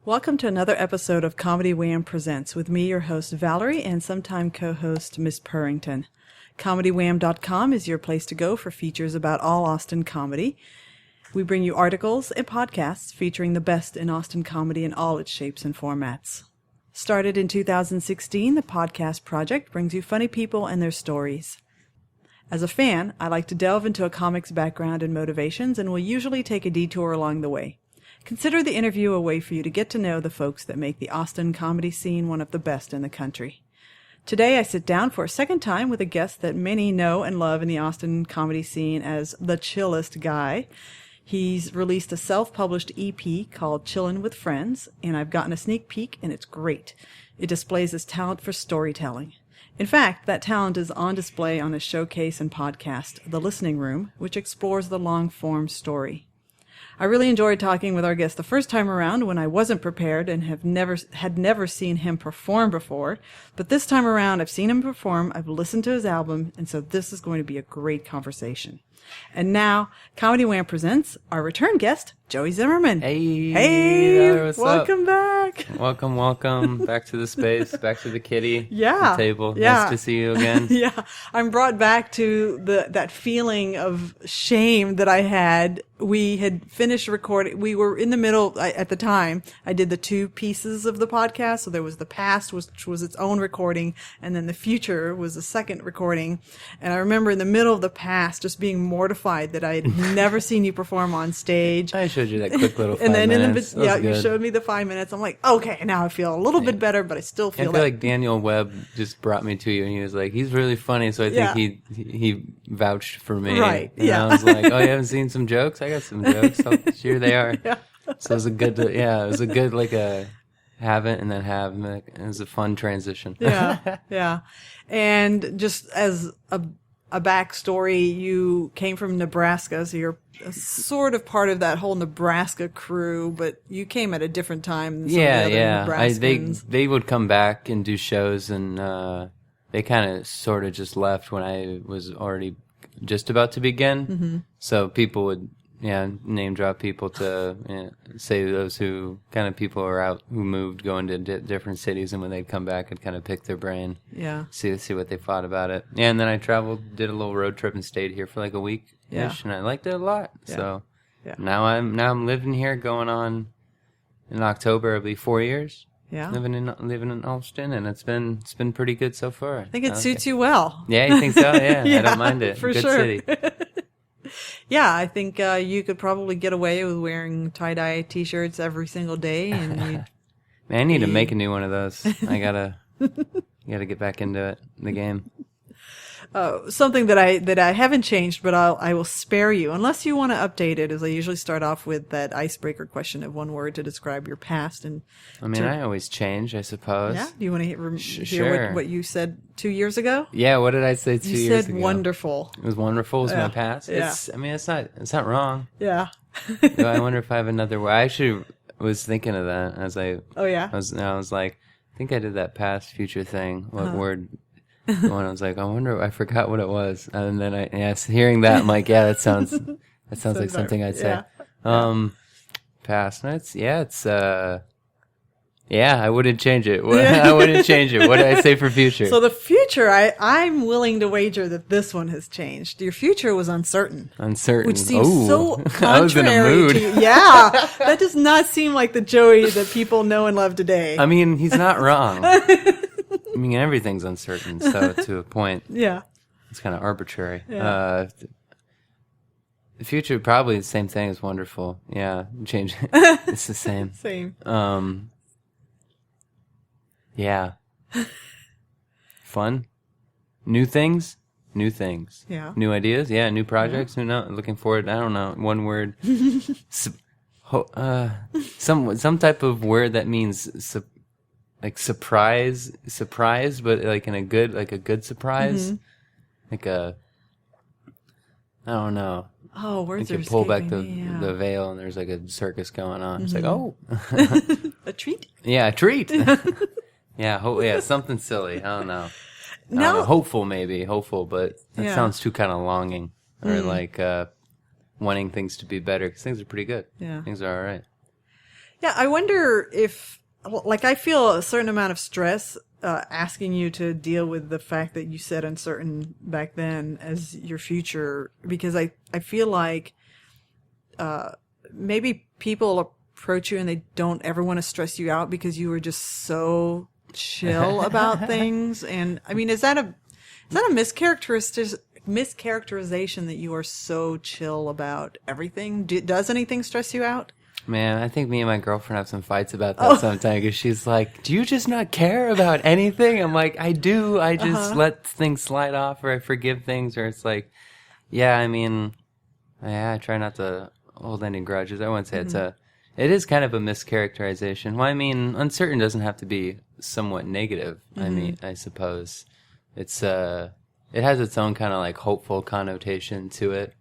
Welcome to another episode of Comedy Wham Presents with me, your host Valerie, and sometime co-host Miss Purrington. ComedyWham.com is your place to go for features about all Austin comedy. We bring you articles and podcasts featuring the best in Austin comedy in all its shapes and formats. Started in 2016, the podcast project brings you funny people and their stories. As a fan, I like to delve into a comic's background and motivations and will usually take a detour along the way. Consider the interview a way for you to get to know the folks that make the Austin comedy scene one of the best in the country. Today I sit down for a second time with a guest that many know and love in the Austin comedy scene as the chillest guy. He's released a self-published EP called Chillin with Friends, and I've gotten a sneak peek, and it's great. It displays his talent for storytelling. In fact, that talent is on display on his showcase and podcast, The Listening Room, which explores the long-form story. I really enjoyed talking with our guest the first time around when I wasn't prepared and had never seen him perform before. But this time around, I've seen him perform, I've listened to his album, and so this is going to be a great conversation. And now, Comedy Wham presents our return guest, Joey Zimmerman. Hey, what's welcome up? Back. Welcome back to the space, back to the kitty, the table. Yeah. Nice to see you again. Yeah, I'm brought back to that feeling of shame that I had. We had finished recording. We were in the middle at the time. I did the two pieces of the podcast. So there was the past, which was its own recording, and then the future was the second recording. And I remember in the middle of the past just being mortified that I had never seen you perform on stage. I showed you that quick little 5 and then minutes. you showed me the 5 minutes. I'm like, okay, now I feel a little bit better, but I still feel I feel like Daniel Webb just brought me to you, and he was like, he's really funny. So I think he vouched for me. Right. And I was like, oh, you haven't seen some jokes? I got some jokes. Oh, here they are. Yeah. So it was a good, like a have it and then have. It was a fun transition. Yeah. And just as a backstory, you came from Nebraska, so you're sort of part of that whole Nebraska crew, but you came at a different time than some of the other Nebraskans. They would come back and do shows, and they kind of sort of just left when I was already just about to begin. Mm-hmm. So people would name drop people to say those who kind of people are out who moved, going to different cities, and when they'd come back, I'd kind of pick their brain, see what they thought about it. Yeah, and then I traveled, did a little road trip, and stayed here for like a week ish, and I liked it a lot. Yeah. So now I'm living here, going on in October. It'll be 4 years. Yeah, living in Austin, and it's been pretty good so far. I think it suits you well. Yeah, you think so? Yeah, I don't mind it. For good sure. City. Yeah, I think you could probably get away with wearing tie-dye T-shirts every single day. And man, I need to make a new one of those. I gotta get back into it, the game. Something that I haven't changed, but I will spare you unless you want to update it. As I usually start off with that icebreaker question of one word to describe your past. And I always change, I suppose. Yeah. Do you want to hear sure. what you said 2 years ago? Yeah. What did I say 2 years ago? You said wonderful. It was wonderful. It was my past. Yeah. It's not wrong. Yeah. I wonder if I have another word. I actually was thinking of that as I. Oh yeah. I was like, I think I did that past future thing. What word? When I was like, I forgot what it was, and then hearing that, I'm like, that sounds like something I'd say. Yeah. Past. I wouldn't change it. I wouldn't change it. What did I say for future? So the future, I'm willing to wager that this one has changed. Your future was uncertain. Which seems so contrary I was in a mood. to that does not seem like the Joey that people know and love today. I mean, he's not wrong. I mean, everything's uncertain, so to a point. Yeah. It's kind of arbitrary. Yeah. The future, probably the same thing as wonderful. Yeah, change. It's the same. Same. Yeah. Fun. New things. Yeah. New ideas. Yeah, new projects. Yeah. Looking forward. I don't know. One word. Some type of word that means like surprise, but like in a good surprise. Mm-hmm. Like I don't know. Oh, words you are can pull back escaping me, the veil, and there's like a circus going on. Mm-hmm. It's like, oh. A treat? Yeah, a treat. Yeah, something silly. I don't know. No. Hopeful, but that sounds too kind of longing. Or like wanting things to be better, because things are pretty good. Yeah. Things are all right. Yeah, I wonder if, like, I feel a certain amount of stress asking you to deal with the fact that you said uncertain back then as your future, because I feel like maybe people approach you and they don't ever want to stress you out because you were just so chill about things. And I mean, is that a mischaracterization that you are so chill about everything? Does anything stress you out? Man, I think me and my girlfriend have some fights about that sometimes, because she's like, do you just not care about anything? I'm like, I do. I just let things slide off, or I forgive things, or it's like, yeah, I mean, yeah, I try not to hold any grudges. I wouldn't say it is kind of a mischaracterization. Well, I mean, uncertain doesn't have to be somewhat negative. I mean, I suppose it's, it has its own kind of like hopeful connotation to it.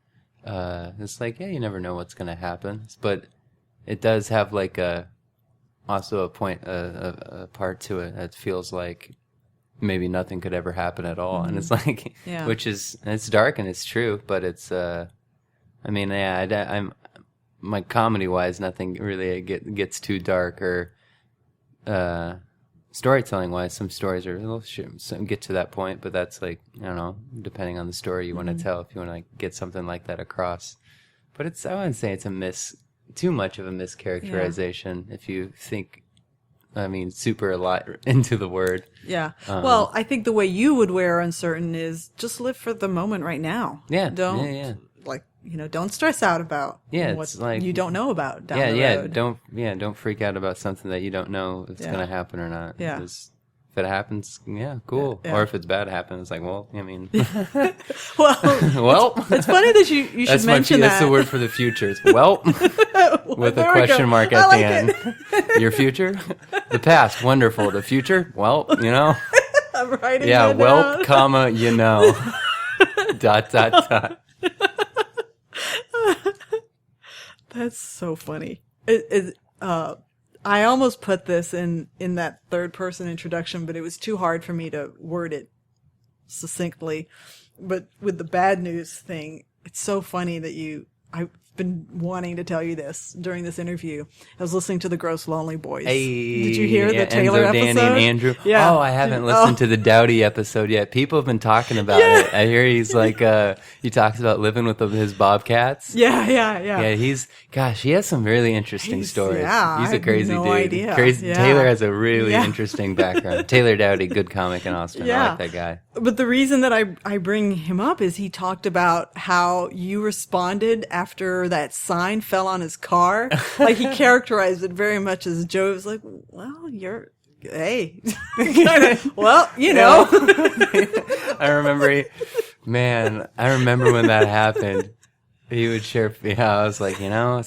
It's like, yeah, you never know what's going to happen, but it does have like also a part to it that feels like maybe nothing could ever happen at all. And it's like, it's dark and it's true, but it's, I mean, yeah, I'm like, comedy wise, nothing really gets too dark, or, storytelling wise, some stories are some get to that point, but that's like, I don't know, depending on the story you want to tell, if you want to like get something like that across. But it's, I wouldn't say it's too much of a mischaracterization if you think, I mean, super a lot into the word. Yeah. Well, I think the way you would wear uncertain is just live for the moment right now. Yeah. Don't like, don't stress out about what like, you don't know about down the road. Don't freak out about something that you don't know if it's going to happen or not. Yeah. Because if it happens, cool. Yeah. Or if it's bad happens, it's like, well, I mean. well, it's funny that you should mention that. That's the word for the future. It's well, with a question mark at the end. Your future? The past, wonderful. The future? Well, I'm writing that well, down. comma, dot. That's so funny. I almost put this in that third person introduction, but it was too hard for me to word it succinctly. But with the bad news thing, it's so funny that I've been wanting to tell you this during this interview. I was listening to the Gross Lonely Boys. Hey, did you hear the Taylor Enzo, episode? Danny, and Andrew. Yeah. Oh, I haven't listened to the Dowdy episode yet. People have been talking about it. I hear he's like, he talks about living with his bobcats. Yeah. Yeah, he has some really interesting stories. Yeah, he's a crazy dude. Idea. Yeah. Taylor has a really interesting background. Taylor Dowdy, good comic in Austin. I like that guy. But the reason that I bring him up is he talked about how you responded after that sign fell on his car. Like, he characterized it very much as Joe was like, well, hey. Well, I remember when that happened. He would share, I was like, what are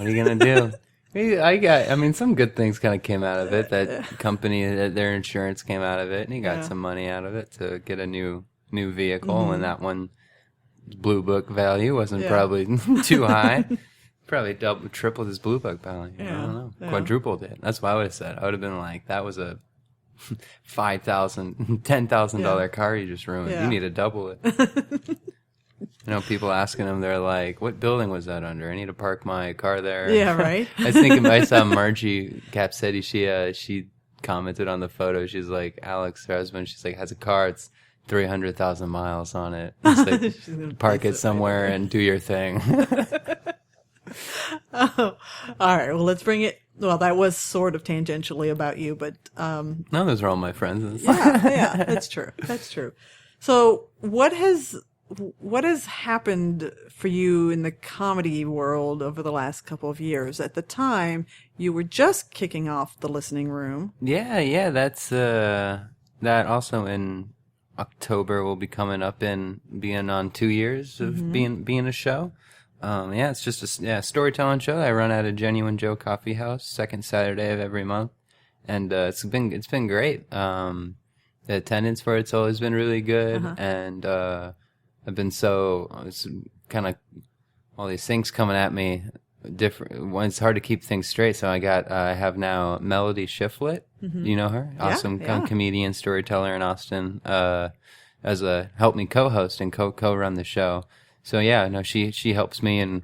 you going to do? Some good things kind of came out of it. That company, their insurance came out of it, and he got some money out of it to get a new vehicle, and that one Blue Book value wasn't probably too high. Probably tripled his Blue Book value. I don't know. Yeah. Quadrupled it. That's what I would have said. I would have been like, that was a $5,000, $10,000 car you just ruined. You need to double it. People asking him, they're like, what building was that under? I need to park my car there. Yeah, right. I was thinking, I saw Margie Capsetti, she commented on the photo. She's like, Alex, her husband, she's like, has a car. It's 300,000 miles on it. It's like, park it somewhere and do your thing. Oh, all right. Well, let's bring it. Well, that was sort of tangentially about you, but no, those are all my friends. yeah, that's true. That's true. So, what has happened for you in the comedy world over the last couple of years? At the time, you were just kicking off the Listening Room. Yeah. That's that. Also in October, we'll be coming up and being on 2 years of being a show. It's just a storytelling show I run at a Genuine Joe Coffee House, second Saturday of every month, and it's been great. The attendance for it's always been really good, and I've been it's kind of all these things coming at me. Different. It's hard to keep things straight, so I have now Melody Shiflett. You know her? Awesome comedian, storyteller in Austin. Help me co-host and co-run the show. So she helps me, and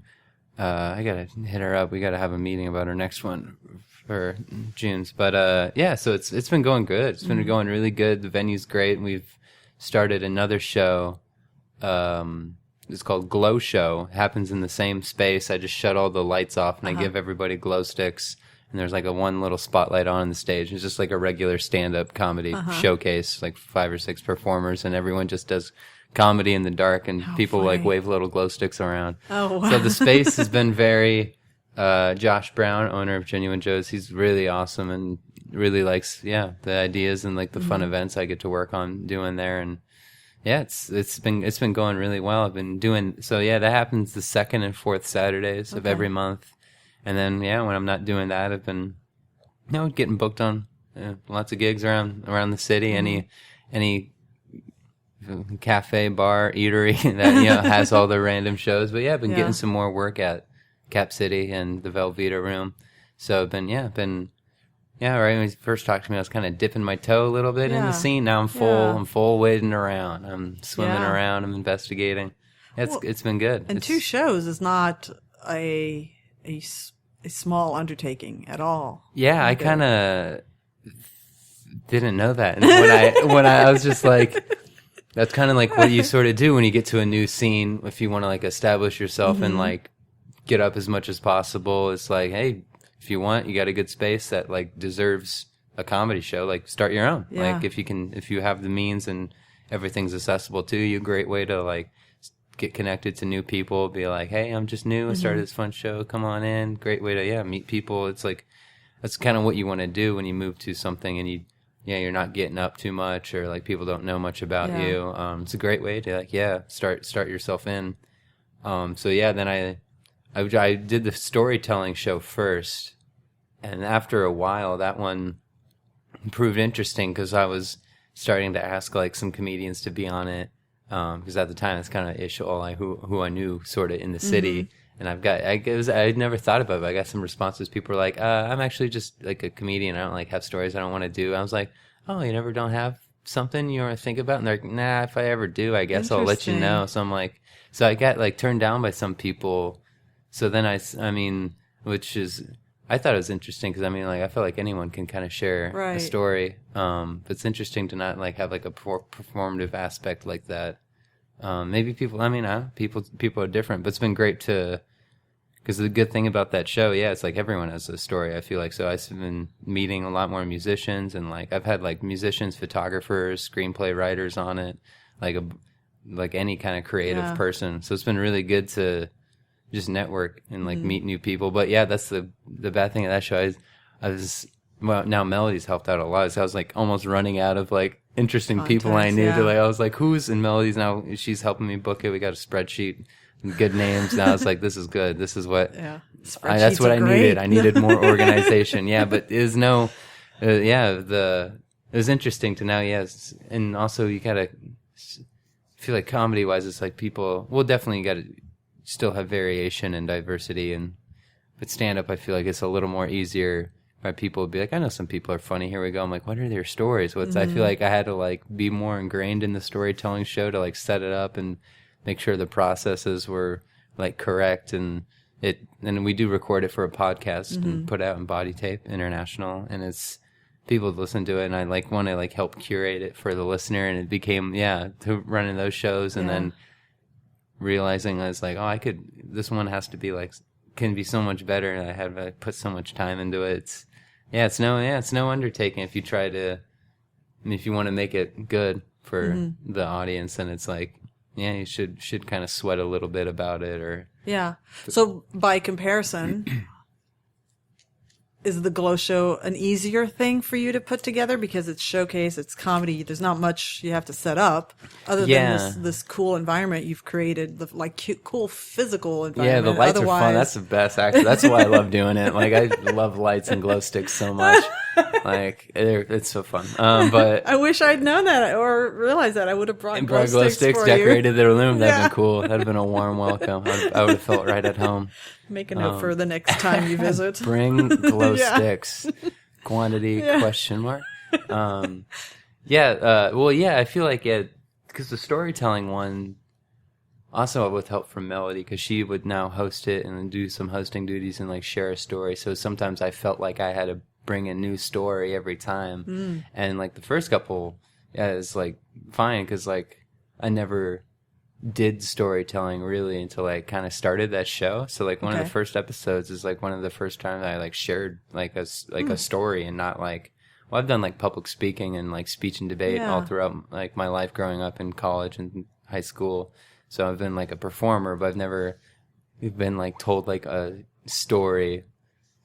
I gotta hit her up. We gotta have a meeting about her next one. or June's. But yeah, so it's been going good. It's been going really good. The venue's great. We've started another show. It's called Glow Show. It happens in the same space. I just shut all the lights off and I give everybody glow sticks. And there's like a one little spotlight on the stage. It's just like a regular stand-up comedy showcase, like 5 or 6 performers, and everyone just does comedy in the dark, and people like wave little glow sticks around. Oh, wow. So the space has been very. Josh Brown, owner of Genuine Joe's, he's really awesome and really likes the ideas and like the fun events I get to work on doing there. And yeah, it's been going really well. I've been doing that happens the 2nd and 4th Saturdays of every month. And then when I'm not doing that, I've been getting booked on lots of gigs around the city. Any cafe, bar, eatery that has all the random shows. But I've been getting some more work at Cap City and the Velveeta Room. So I've been right when you first talked to me, I was kind of dipping my toe a little bit in the scene. Now I'm full wading around. I'm swimming around. I'm investigating. It's been good. And 2 shows is not a small undertaking at all. Yeah, I kind of didn't know that. And when I was just like, that's kind of like what you sort of do when you get to a new scene. If you want to like establish yourself and like get up as much as possible, it's like, hey, if you want, you got a good space that like deserves a comedy show, like start your own. Like if you have the means and everything's accessible to you, great way to like get connected to new people, be like, hey, I'm just new, I started this fun show, come on in. Great way to meet people. It's like that's kind of what you want to do when you move to something and you're not getting up too much or like people don't know much about you. It's a great way to like start yourself in. Then I did the storytelling show first, and after a while that one proved interesting because I was starting to ask like some comedians to be on it. Because at the time it's kind of ish all who I knew sort of in the city, and I'd never thought about it. But I got some responses. People were like, "I'm actually just like a comedian. I don't like have stories I don't want to do." I was like, "Oh, you never don't have something you want to think about?" And they're like, "Nah, if I ever do, I guess I'll let you know." So I'm like, so I got like turned down by some people. So then I mean, which is. I thought it was interesting because I feel like anyone can kind of share a story. But it's interesting to not like have like a performative aspect like that. Maybe people, people are different, but it's been great because the good thing about that show, it's like everyone has a story, I feel like. So I've been meeting a lot more musicians and like I've had like musicians, photographers, screenplay writers on it, like any kind of creative person. So it's been really good to just network and like meet new people. But that's the bad thing of that show. Now Melody's helped out a lot. So I was like almost running out of like interesting people I knew to like, I was like, who's in Melody's now? She's helping me book it. We got a spreadsheet, good names. Now it's like, this is good. This is what, that's what I needed. I needed more organization. But there's no, it was interesting to now. Yes. And also you gotta feel like comedy wise, it's like people, well, definitely you gotta, still have variation and diversity, but stand up I feel like it's a little more easier by people would be like, I know some people are funny, here we go. I'm like, what are their stories? I feel like I had to like be more ingrained in the storytelling show to like set it up and make sure the processes were like correct, and we do record it for a podcast and put out in Body Tape International, and it's people listen to it, and I like want to like help curate it for the listener, and it became to running those shows, and then realizing I was like, this one has to be like, can be so much better, and I have put so much time into it. It's no undertaking if you try to, if you want to make it good for the audience, and it's like, you should kind of sweat a little bit about it, or. Yeah. So by comparison, is the Glow Show an easier thing for you to put together because it's showcase, it's comedy, there's not much you have to set up other than this cool environment you've created, the like cool physical environment. Yeah, the lights are fun. That's the best, actually. That's why I love doing it. Like, I love lights and glow sticks so much. Like, it's so fun. But I wish I'd known that or realized that. I would have brought glow sticks for decorated the room. That'd been cool. That'd have been a warm welcome. I would have felt right at home. Make a note for the next time you visit. Bring glow sticks. Quantity, question mark. I feel like because the storytelling one, also with help from Melody, because she would now host it and then do some hosting duties and like share a story. So sometimes I felt like I had to bring a new story every time. And like the first couple, yeah, it's like fine, because like I never did storytelling really until I kind of started that show. So like one of the first episodes is like one of the first times I like shared like a story, and not like, well, I've done like public speaking and like speech and debate all throughout like my life growing up in college and high school. So I've been like a performer, but I've never been like told like a story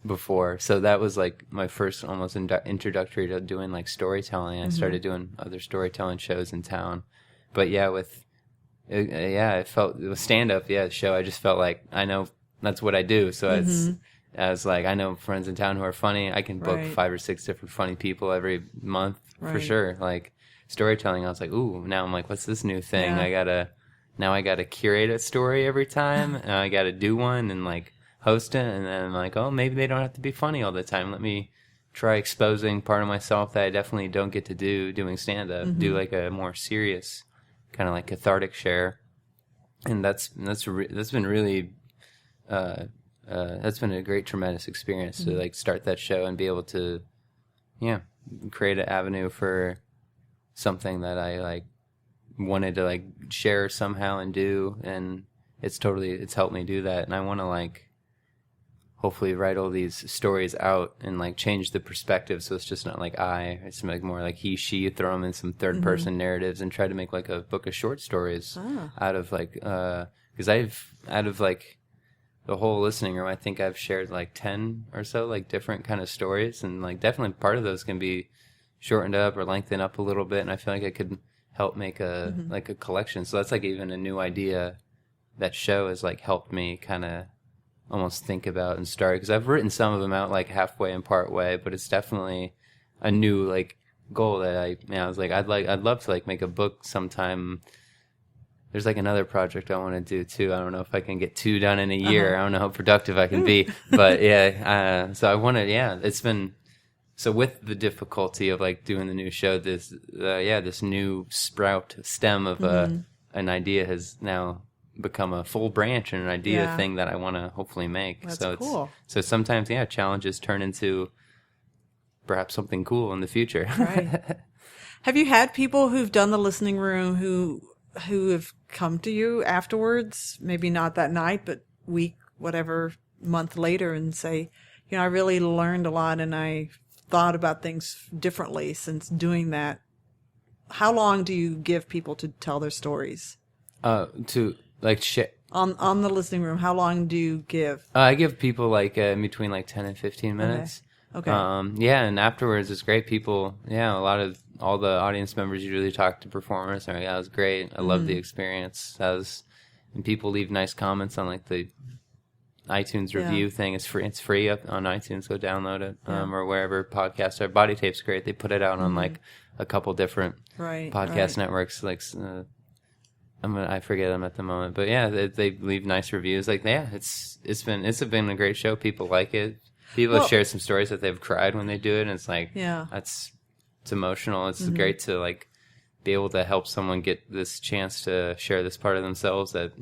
before. So that was like my first almost introductory to doing like storytelling. I started doing other storytelling shows in town. But yeah, it felt with stand up, show. I just felt like I know that's what I do. So I was like, I know friends in town who are funny. I can book 5 or 6 different funny people every month for sure. Like storytelling, I was like, ooh, now I'm like, what's this new thing? Yeah. I gotta curate a story every time, and I gotta do one and like host it, and then I'm like, oh, maybe they don't have to be funny all the time. Let me try exposing part of myself that I definitely don't get to do doing stand up. Do like a more serious kind of like cathartic share, and that's been really that's been a great tremendous experience to like start that show and be able to create an avenue for something that I like wanted to like share somehow and do, and it's helped me do that. And I want to like hopefully write all these stories out and like change the perspective, so it's just not like it's like more like he, she, throw them in some third person narratives and try to make like a book of short stories out of like because out of like the whole listening room, I think I've shared like 10 or so like different kind of stories, and like definitely part of those can be shortened up or lengthened up a little bit, and I feel like I could help make a like a collection. So that's like even a new idea. That show has like helped me kind of almost think about and start, because I've written some of them out like halfway and part way, but it's definitely a new like goal that I was like I'd love to like make a book sometime. There's like another project I want to do too. I don't know if I can get 2 done in a year. I don't know how productive I can be, but so I want to. It's been. So with the difficulty of like doing the new show, this new stem of an idea has now become a full branch and an idea thing that I want to hopefully make. That's so cool. So sometimes challenges turn into perhaps something cool in the future. Right. Have you had people who've done the listening room who have come to you afterwards, maybe not that night, but week, whatever, month later, and say, I really learned a lot and I thought about things differently since doing that? How long do you give people to tell their stories? To like shit on the listening room, how long do you give? I give people like between like 10 and 15 minutes. Okay. And afterwards it's great. People, all the audience members usually talk to performers. They're like, that was great. I love the experience. And people leave nice comments on like the iTunes review thing. It's free up on iTunes. Go download it, or wherever podcasts are. Body Tape's great. They put it out on like a couple different podcast networks. Like I forget them at the moment, but they leave nice reviews. Like it's been a great show. People like it. People have shared some stories that they've cried when they do it, and it's like it's emotional. It's great to like be able to help someone get this chance to share this part of themselves. That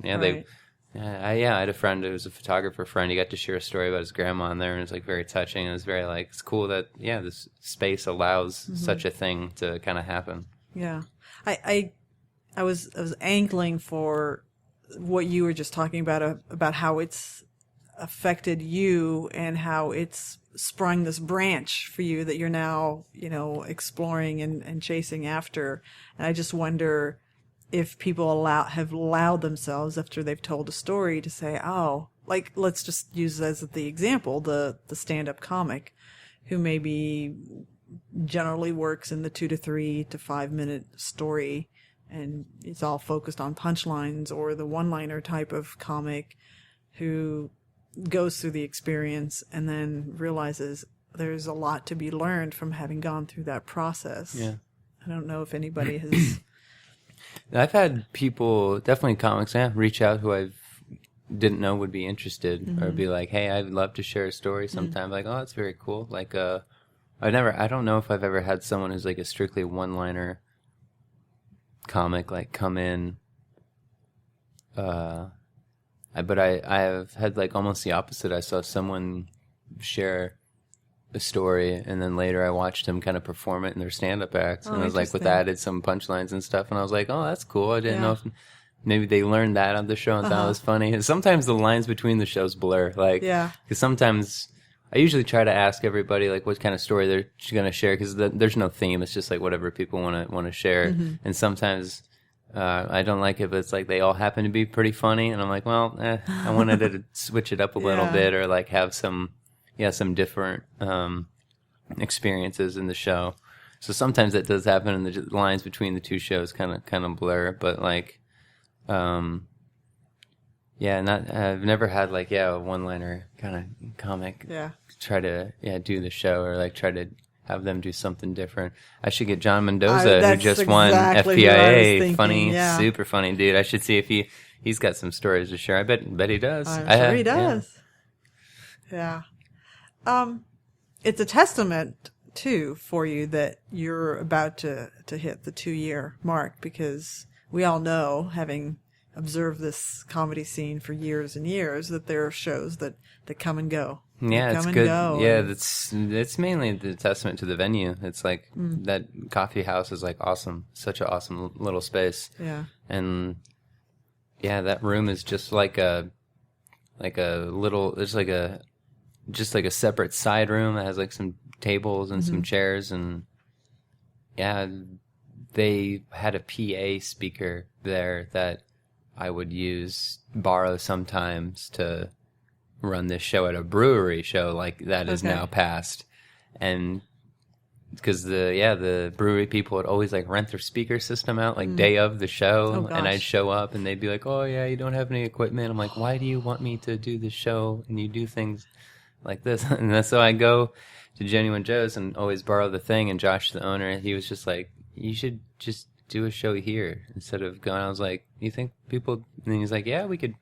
I had a friend who was a photographer friend. He got to share a story about his grandma in there, and it was like very touching. It was very like, it's cool that this space allows such a thing to kind of happen. Yeah, I was angling for what you were just talking about how it's affected you and how it's sprung this branch for you that you're now exploring and chasing after. And I just wonder if people have allowed themselves, after they've told a story, to say, oh, like, let's just use as the example, the stand-up comic who maybe generally works in the 2 to 3 to 5 minute story, and it's all focused on punchlines, or the one-liner type of comic who goes through the experience and then realizes there's a lot to be learned from having gone through that process. Yeah. I don't know if anybody has... I've had people, definitely comics, reach out who I didn't know would be interested, or be like, hey, I'd love to share a story sometime. Like, oh, that's very cool. Like, I don't know if I've ever had someone who's like a strictly one-liner comic, like, come in But I have had like almost the opposite. I saw someone share a story, and then later I watched them kind of perform it in their stand-up acts, and I was like, with added some punchlines and stuff, and I was like, oh, that's cool. I didn't know if maybe they learned that on the show and thought it was funny. And sometimes the lines between the shows blur, like, because sometimes I usually try to ask everybody like what kind of story they're going to share, because there's no theme. It's just like whatever people want to share, and sometimes. I don't like it, but it's like they all happen to be pretty funny, and I'm like, well, I wanted to switch it up a little bit, or like have some different experiences in the show. So sometimes that does happen, and the lines between the two shows kind of blur. But like, I've never had like a one-liner kind of comic try to do the show, or like try to have them do something different. I should get John Mendoza, who just won FPIA. Funny, super funny dude. I should see if he's got some stories to share. I bet he does. I'm sure he does. Yeah. It's a testament too for you that you're about to hit the 2-year mark, because we all know, having observed this comedy scene for years and years, that there are shows that come and go. Yeah, it's good. Yeah, it's mainly the testament to the venue. It's like that coffee house is like awesome. Such an awesome little space. Yeah. And that room is just like a little, it's like a separate side room that has like some tables and some chairs, and they had a PA speaker there that I would borrow sometimes to run this show at a brewery show, like that is now past. And because the brewery people would always like rent their speaker system out like day of the show, and I'd show up and they'd be like, oh yeah, you don't have any equipment. I'm like, why do you want me to do this show and you do things like this? And so I go to Genuine Joe's and always borrow the thing, and Josh, the owner, he was just like, you should just do a show here instead of going. I was like, you think people, and he's like, yeah, we could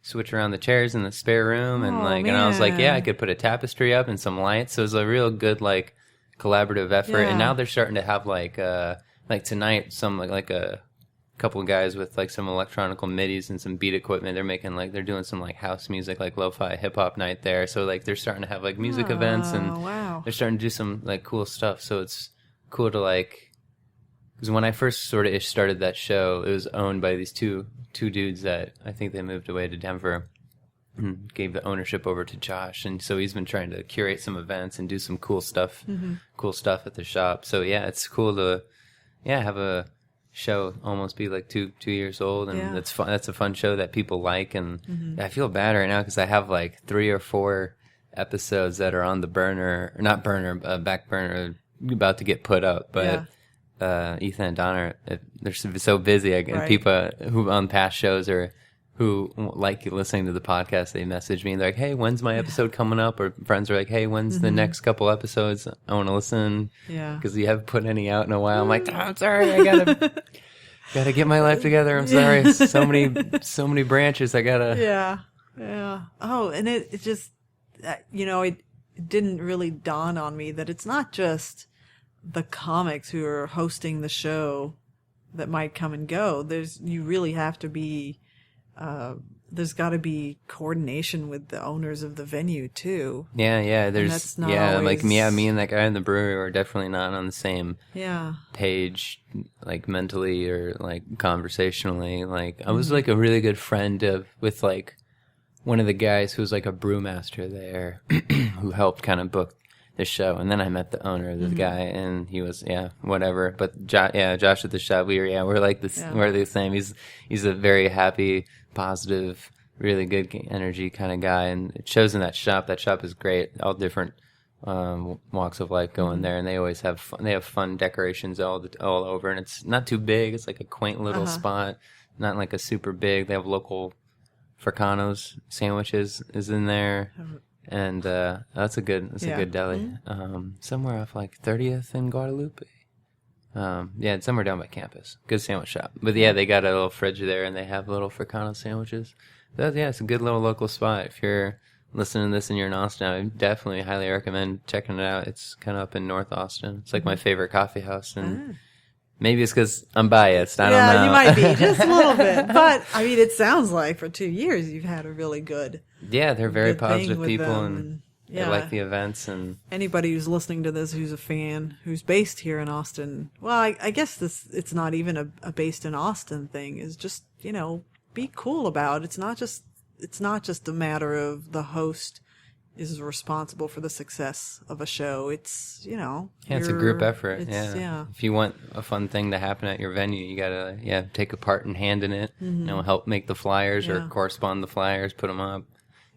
switch around the chairs in the spare room, and and I was like, I could put a tapestry up and some lights. So it was a real good like collaborative effort. And now they're starting to have like tonight some like a couple of guys with like some electronical midis and some beat equipment. They're making like, they're doing some like house music, like lo-fi hip hop night there. So like they're starting to have like music events, and they're starting to do some like cool stuff. So it's cool to like, because when I first sort of started that show, it was owned by these two dudes that I think they moved away to Denver and gave the ownership over to Josh. And so he's been trying to curate some events and do some cool stuff at the shop. So it's cool to, have a show almost be like 2 years old. And that's fun. That's a fun show that people like. And I feel bad right now because I have like 3 or 4 episodes that are on the back burner, about to get put up. But Ethan and Donna, they're so busy. And people who on past shows or who like listening to the podcast, they message me and they're like, hey, when's my episode coming up? Or friends are like, hey, when's the next couple episodes? I want to listen because you haven't put any out in a while. I'm like, I'm sorry, I gotta get my life together. I'm sorry, so many branches. I gotta. Oh, and it just it didn't really dawn on me that it's not just the comics who are hosting the show that might come and go. You really have to be, there's got to be coordination with the owners of the venue too. There's always... like me and that guy in the brewery are definitely not on the same page, like mentally or like conversationally. Like I was like a really good friend with like one of the guys who was like a brewmaster there who helped kind of book the show, and then I met the owner of the guy, and he was whatever. But Josh at the shop, we're like this, we're the same. He's a very happy, positive, really good energy kind of guy, and it shows in that shop. That shop is great. All different walks of life go in there, and they always have fun. They have fun decorations all over, and it's not too big. It's like a quaint little spot, not like a super big. They have local Fricano's sandwiches is in there. And that's a good deli. Somewhere off like 30th in Guadalupe. Somewhere down by campus. Good sandwich shop. But they got a little fridge there, and they have little Fricano sandwiches. It's a good little local spot. If you're listening to this and you're in Austin, I definitely highly recommend checking it out. It's kind of up in North Austin. It's like my favorite coffee house, and Maybe it's because I'm biased. I don't know. Yeah, you might be just a little bit. But I mean, it sounds like for 2 years you've had a really good. Yeah, they're very good positive thing with people, them, and yeah. they like the events. And Anybody who's listening to this who's a fan, who's based here in Austin, well, I guess it's not even a based in Austin thing. Is just, you know, be cool about it. It's not just a matter of the host is responsible for the success of a show. It's, you know, yeah, it's a group effort. Yeah. Yeah. If you want a fun thing to happen at your venue, you gotta take a part and hand in it. You know, help make the flyers or correspond the flyers, put them up.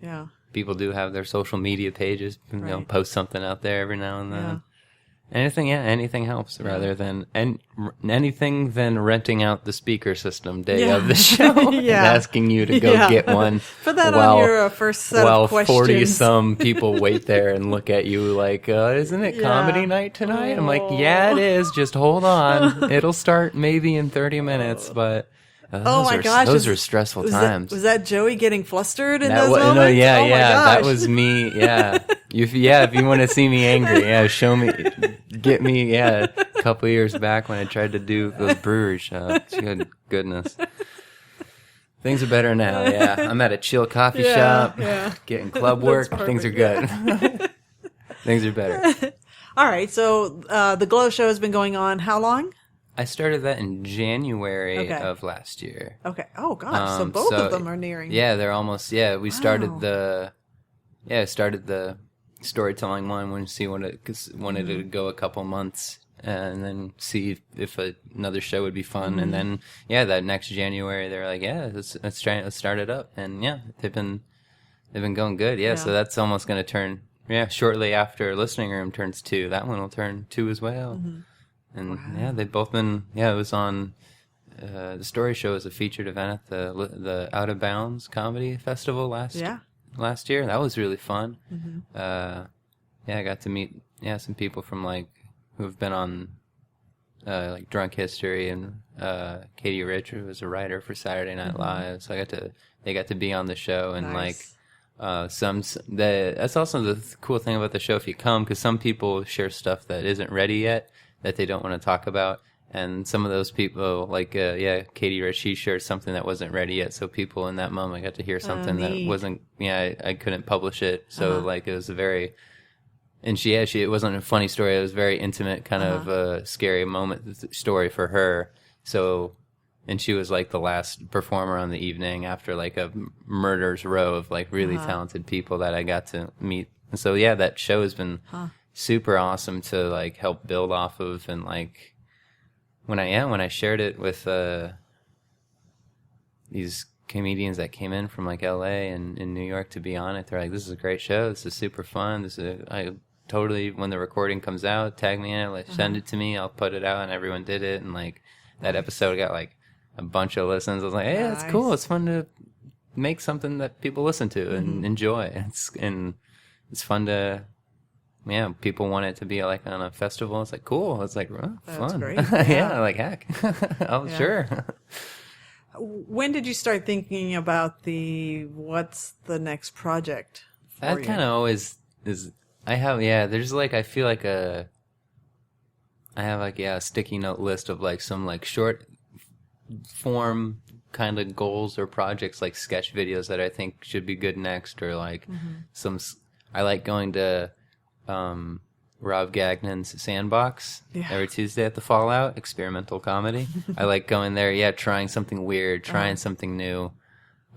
Yeah. People do have their social media pages. You know, post something out there every now and then. Yeah. Anything helps rather than anything than renting out the speaker system day of the show and asking you to go get one. Put that on your first set of questions. 40-some people wait there and look at you like, isn't it comedy night tonight? I'm like, yeah, it is. Just hold on. It'll start maybe in 30 minutes, but... those are stressful times. Was that Joey getting flustered in those moments? No, that was me. Yeah, if you want to see me angry, show me, get me. A couple years back when I tried to do those brewery shows. Good goodness, things are better now. Yeah, I'm at a chill coffee shop, getting club work. Things are good. Things are better. All right, so the Glow Show has been going on how long? I started that in January of last year. Okay. Oh gosh. So both of them are nearing. Yeah, they're almost. Yeah, we started the storytelling one. Wanted to go a couple months and then see if another show would be fun. And then that next January they're like, let's start it up. And they've been going good. Yeah, so that's almost going to turn. Yeah, shortly after Listening Room turns 2, that one will turn 2 as well. And they've both been. Yeah, it was on. The Story Show was a featured event at the Out of Bounds Comedy Festival last year. That was really fun. I got to meet some people from who have been on like Drunk History, and Katie Rich, who was a writer for Saturday Night Live. So they got to be on the show, and that's also the cool thing about the show if you come, because some people share stuff that isn't ready yet, that they don't want to talk about, and some of those people, Katie Rich, she shared something that wasn't ready yet, so people in that moment got to hear something that wasn't, I couldn't publish it, so it was a very, and she it wasn't a funny story, it was a very intimate kind of a scary moment story for her, so, and she was the last performer on the evening after a murder's row of really talented people that I got to meet, and so that show has been super awesome to help build off of, and when I shared it with these comedians that came in from LA and in New York to be on it, they're like, this is a great show, this is super fun, I totally, when the recording comes out, tag me in it, send it to me, I'll put it out, and everyone did it, and that episode got a bunch of listens. I was like, hey, that's cool, it's fun to make something that people listen to and enjoy, it's fun to people want it to be on a festival. It's cool. It's fun. That's great. Heck. Sure. When did you start thinking about what's the next project for that you? kind of always is. I have there's I feel I have a sticky note list of some short form kind of goals or projects, sketch videos that I think should be good next, or some. I like going to Rob Gagnon's Sandbox every Tuesday at the Fallout, experimental comedy. I like going there, trying something weird, trying something new.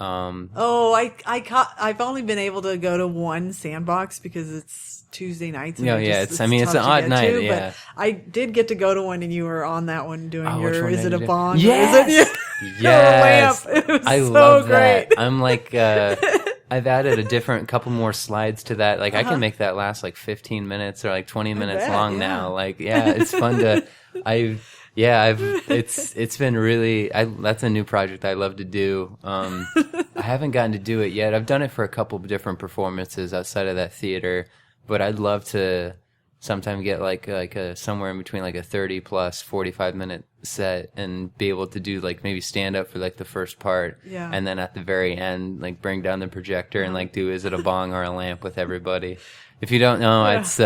I've only been able to go to one Sandbox because it's Tuesday nights. And it's an odd night. But I did get to go to one, and you were on that one doing Is It a Bong? Yes, yes. It was I so love great. that. I'm I've added a couple more slides to that. I can make that last 15 minutes or 20 minutes long now. It's fun to. It's been really. That's a new project I love to do. I haven't gotten to do it yet. I've done it for a couple of different performances outside of that theater, but I'd love to sometime get a somewhere in between a 30 plus 45 minute set and be able to do maybe stand up for the first part, and then at the very end bring down the projector and do Is It a Bong or a Lamp with everybody. If you don't know, it's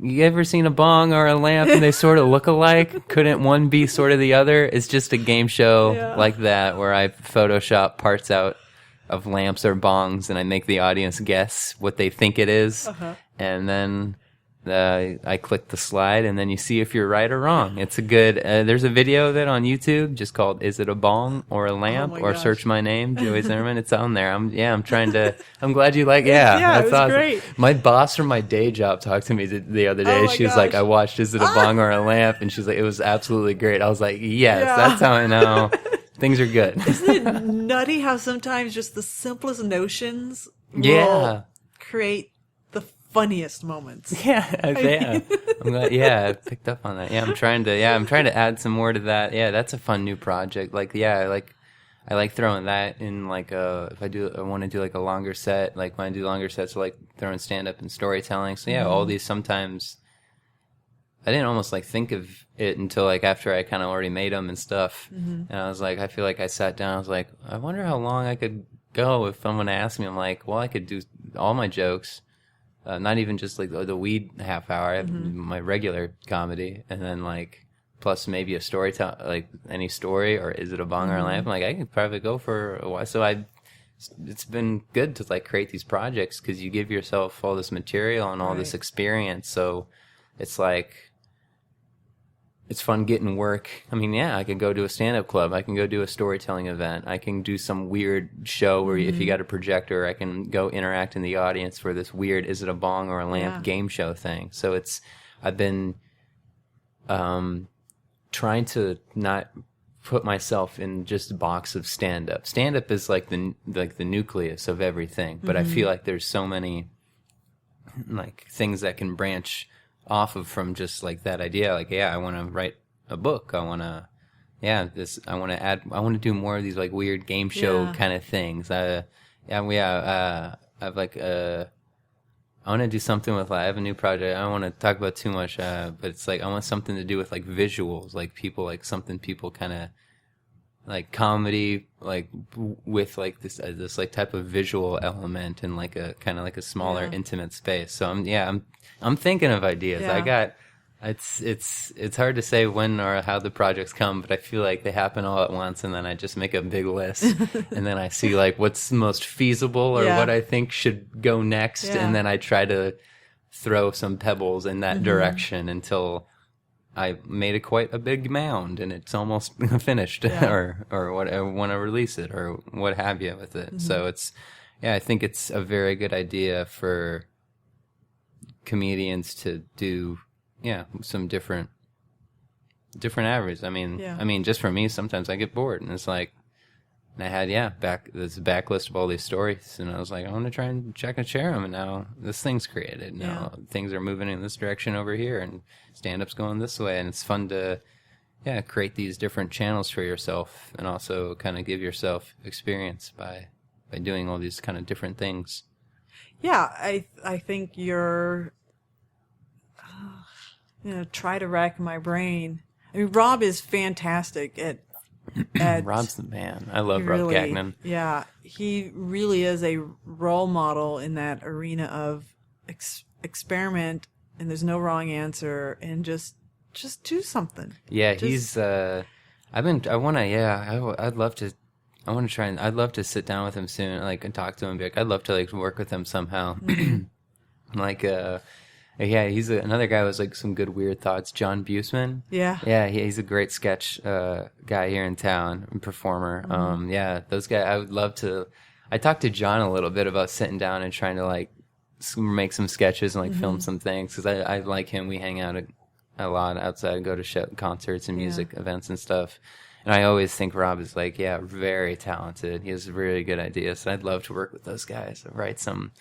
you ever seen a bong or a lamp and they sort of look alike? Couldn't one be sort of the other? It's just a game show like that where I Photoshop parts out of lamps or bongs and I make the audience guess what they think it is. And then I click the slide and then you see if you're right or wrong. It's a good, there's a video of it on YouTube just called Is It a Bong or a Lamp? Or search my name, Joey Zimmerman. It's on there. I'm glad you like, that's awesome. Great. My boss from my day job talked to me the other day. She was like, I watched Is It a Bong or a Lamp? And she's like, it was absolutely great. I was like, yes, that's how I know things are good. Isn't it nutty how sometimes just the simplest notions will create the funniest moments? I'm glad, I picked up on that. I'm trying to add some more to that. That's a fun new project. I like throwing that in if I want to do like a longer set, like when I do longer sets, I like throwing stand up and storytelling. So all these sometimes I didn't almost like think of it until like after I kind of already made them and stuff. And I was like, I feel like I sat down, I was like, I wonder how long I could go if someone asked me. I'm like, well, I could do all my jokes. Not even just like the weed half hour. I have my regular comedy, and then like plus maybe a story, like any story, or Is It a Bong or a Lamp? I'm like, I could probably go for a while. So it's been good to like create these projects because you give yourself all this material and all this experience. So it's like it's fun getting work. I mean, I can go to a stand-up club. I can go do a storytelling event. I can do some weird show where if you got a projector, I can go interact in the audience for this weird Is It a Bong or a Lamp game show thing. So I've been trying to not put myself in just a box of stand-up. Stand-up is like the nucleus of everything, but I feel like there's so many like things that can branch off of from just like that idea. Like, I want to write a book. I want to, I want to do more of these like weird game show kind of things. I've like, I want to do something with, I have a new project. I don't want to talk about too much, but it's like, I want something to do with like visuals, like people kind of like comedy, like with like this like type of visual element and like a kind of like a smaller intimate space. So I'm thinking of ideas. It's hard to say when or how the projects come, but I feel like they happen all at once, and then I just make a big list, and then I see like what's most feasible or what I think should go next, and then I try to throw some pebbles in that direction until I made quite a big mound, and it's almost finished, or what I want to release it, or what have you with it. So I think it's a very good idea for comedians to do some different avenues. I mean just for me, sometimes I get bored, and it's like, and I had this backlist of all these stories, and I was like, I want to try and check and share them, and now this thing's created. Now things are moving in this direction over here, and stand-up's going this way, and it's fun to create these different channels for yourself, and also kind of give yourself experience by doing all these kind of different things. I think you're try to rack my brain. I mean, Rob is fantastic at Rob's the man. I love Rob Gagnon. Yeah, he really is a role model in that arena of experiment, and there's no wrong answer, and just do something. I'd love to sit down with him soon, like, and talk to him. I'd love to like work with him somehow. He's another guy with like some good weird thoughts. John Buseman. He's a great sketch guy here in town, and performer. Those guys. I would love to. I talked to John a little bit about sitting down and trying to like make some sketches and like film some things, because I like him. We hang out a lot outside, go to concerts and music events and stuff. And I always think Rob is like, very talented. He has really good ideas. So I'd love to work with those guys. Write some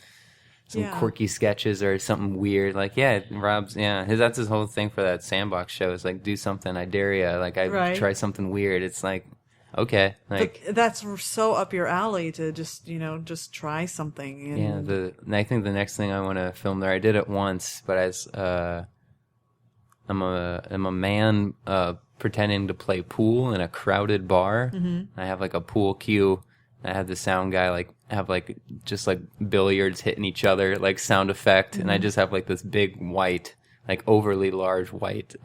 quirky sketches or something weird. Like, Rob's, that's his whole thing for that Sandbox show, is like, do something, I dare ya. Like, try something weird. It's like, okay. Like, that's so up your alley to just try something. And I think the next thing I want to film there, I did it once, but I'm a man pretending to play pool in a crowded bar. I have like a pool cue. I have the sound guy like have like just like billiards hitting each other, like sound effect, and I just have like this big white like overly large white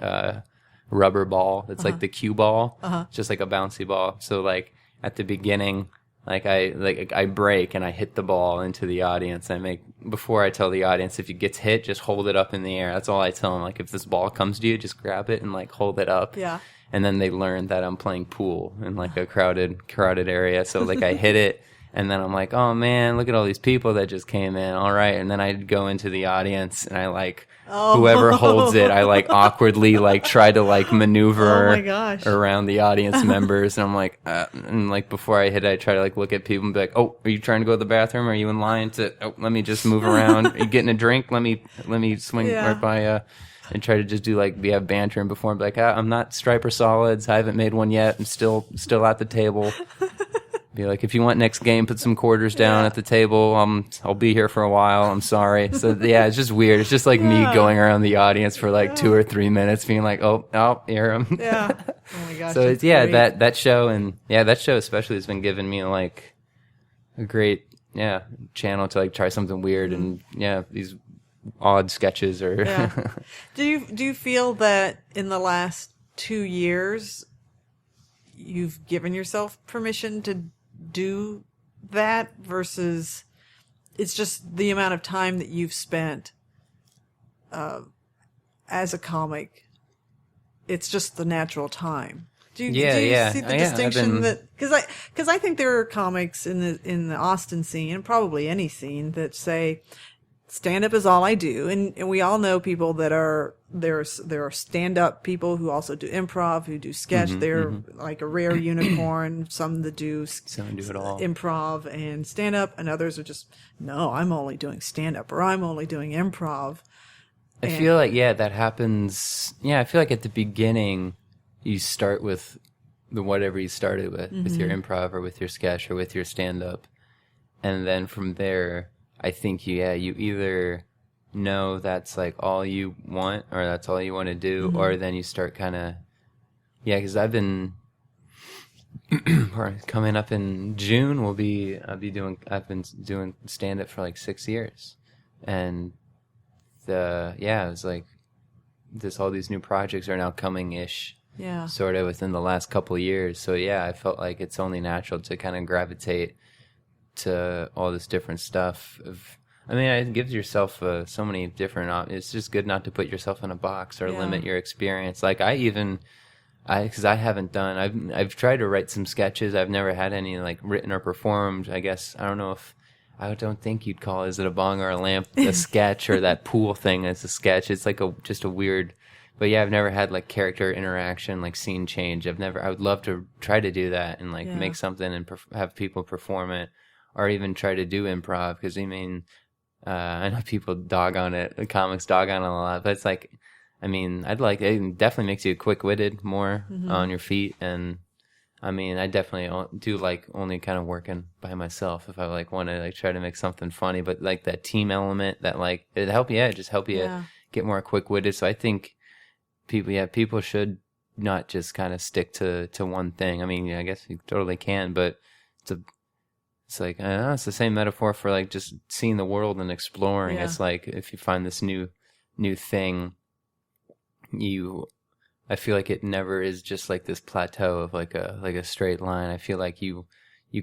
rubber ball. It's like the cue ball, just like a bouncy ball. So like at the beginning, I break and I hit the ball into the audience. Before I tell the audience, if it gets hit, just hold it up in the air. That's all I tell them. Like if this ball comes to you, just grab it and like hold it up. Yeah. And then they learn that I'm playing pool in like a crowded area. So like I hit it. And then I'm like, oh man, look at all these people that just came in. All right. And then I'd go into the audience and I like, whoever holds it, I like awkwardly like try to like maneuver around the audience members. And I'm like, and like before I hit it, I try to like look at people and be like, oh, are you trying to go to the bathroom? Are you in line let me just move around. Are you getting a drink? Let me swing right by, and try to just do like, we have banter and before I'm like, I'm not Striper Solids. I haven't made one yet. I'm still at the table. Be like, if you want next game, put some quarters down at the table. I'll be here for a while. I'm sorry. So yeah, it's just weird. It's just like me going around the audience for like 2 or 3 minutes, being like, oh, here I'm. Yeah. Oh my gosh. So it's that show that show especially has been giving me like a great channel to like try something weird and these odd sketches or. Yeah. Do you feel that in the last 2 years you've given yourself permission to do that versus it's just the amount of time that you've spent as a comic? It's just the natural time. Do you see the distinction that because I think there are comics in the Austin scene and probably any scene that say stand up is all I do, and we all know people that are there are stand up people who also do improv, who do sketch. They're like a rare unicorn. Some that do it all. Improv and stand up, and others are just no, I'm only doing stand up or I'm only doing improv. I feel like that happens. Yeah, I feel like at the beginning you start with the whatever you started with your improv or with your sketch or with your stand up, and then from there I think you either know that's like all you want or that's all you want to do, or then you start kind of because I've been coming up in June I've been doing stand up for like 6 years, and it was like all these new projects are now coming ish sort of within the last couple of years. So I felt like it's only natural to kind of gravitate to all this different stuff. It gives yourself so many different it's just good not to put yourself in a box or limit your experience. Like because I haven't done, I've tried to write some sketches. I've never had any like written or performed. I guess I don't think you'd call Is It a Bong or a Lamp a sketch, or that pool thing as a sketch. It's like just a weird, but I've never had like character interaction, like scene change. I would love to try to do that and like make something and have people perform it, or even try to do improv. Because I know people dog on it, the comics dog on it a lot, but it's like, it definitely makes you quick-witted more on your feet. And I definitely do like only kind of working by myself if I like want to like try to make something funny, but like that team element that like it help you get more quick-witted. So I think people should not just kind of stick to one thing. I guess you totally can, but it's like it's the same metaphor for like just seeing the world and exploring. It's like if you find this new thing, I feel like it never is just like this plateau of like a straight line. I feel like you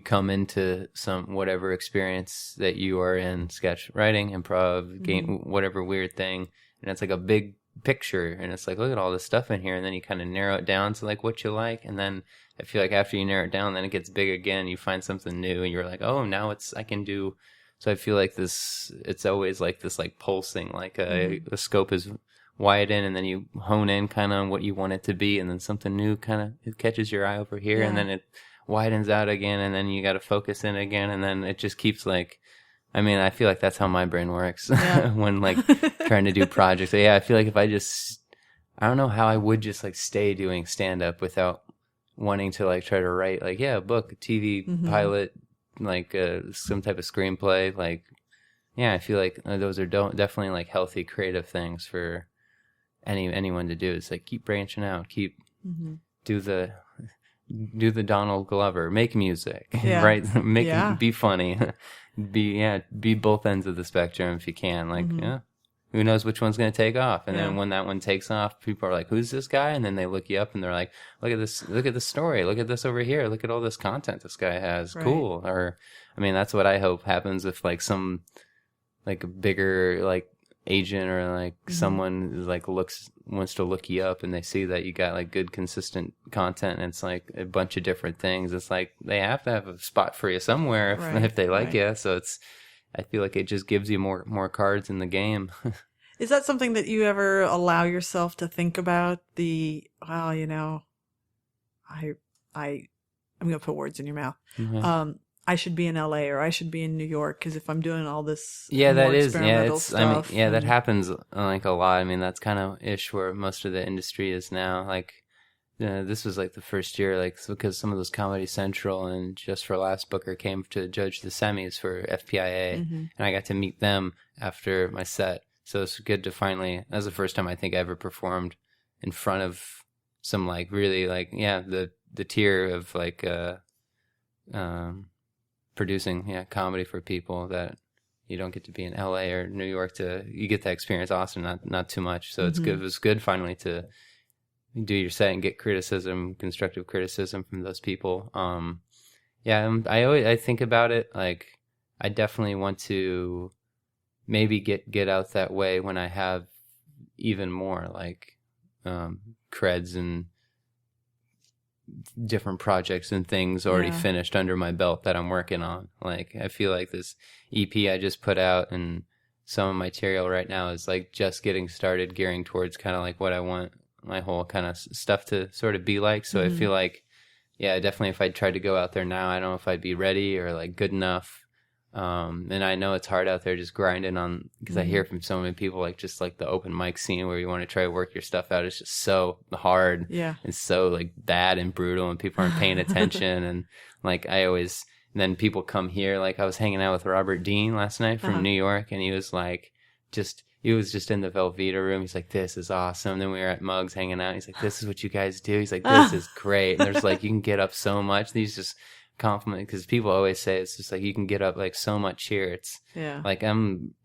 come into some whatever experience that you are in, sketch writing, improv, game, whatever weird thing, and it's like a big picture, and it's like, look at all this stuff in here, and then you kind of narrow it down to like what you like, and then I feel like after you narrow it down, then it gets big again. You find something new, and you're like, oh, now I can do. So I feel like it's always like this like pulsing, like the scope is widen, and then you hone in kind of on what you want it to be, and then something new kind of it catches your eye over here, and then it widens out again, and then you got to focus in again, and then it just keeps like. I feel like that's how my brain works when like trying to do projects. So, I feel like if I don't know how I would just like stay doing stand up without wanting to like try to write like a book, a TV pilot, like some type of screenplay. Like I feel like those are definitely like healthy creative things for anyone to do. It's like keep branching out, keep do the Donald Glover, make music, right? Be funny. Be both ends of the spectrum if you can. Like who knows which one's going to take off. And then when that one takes off, people are like, who's this guy? And then they look you up and they're like, look at this story. Look at this over here. Look at all this content this guy has. Right. Cool. Or, I mean, that's what I hope happens if like some, like a bigger, like agent or like someone like wants to look you up and they see that you got like good, consistent content. And it's like a bunch of different things. It's like they have to have a spot for you somewhere if they like you. So I feel like it just gives you more cards in the game. Is that something that you ever allow yourself to think about? I'm going to put words in your mouth. Mm-hmm. I should be in LA or I should be in New York because if I'm doing all this stuff. That happens like a lot. I mean, that's kind of ish where most of the industry is now. Like, this was like the first year, like because some of those Comedy Central and Just for Last Booker came to judge the semis for FPIA, and I got to meet them after my set. So it's good to finally. That was the first time I think I ever performed in front of some like really like the tier of like producing comedy for people that you don't get to be in LA or New York. You get that experience. Austin, not too much. So it's good. It was good finally to do your set and get constructive criticism from those people. I think about it. Like, I definitely want to maybe get out that way when I have even more like creds and different projects and things already finished under my belt that I'm working on. Like, I feel like this EP I just put out and some of my material right now is like just getting started, gearing towards kind of like what I want my whole kind of stuff to sort of be like. So I feel like, definitely if I tried to go out there now, I don't know if I'd be ready or like good enough. And I know it's hard out there just grinding on, because I hear from so many people like just like the open mic scene where you want to try to work your stuff out. It's just so hard. Yeah. It's so like bad and brutal and people aren't paying attention. And like then people come here. Like I was hanging out with Robert Dean last night from New York and he was just in the Velveeta room. He's like, this is awesome. Then we were at Muggs hanging out. He's like, this is what you guys do. He's like, this is great. And there's like, you can get up so much. These just compliment, because people always say it's just like you can get up like so much here. It's like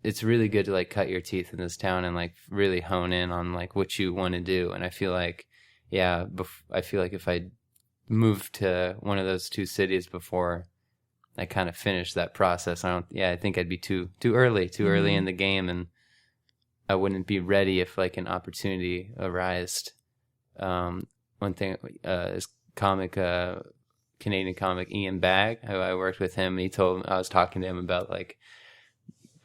it's really good to like cut your teeth in this town and like really hone in on like what you want to do. And I feel like if I moved to one of those two cities before I kind of finished that process, I think I'd be too early in the game, and I wouldn't be ready if like an opportunity arised. One thing is Canadian comic Ian Bagg, who I worked with him. I was talking to him about like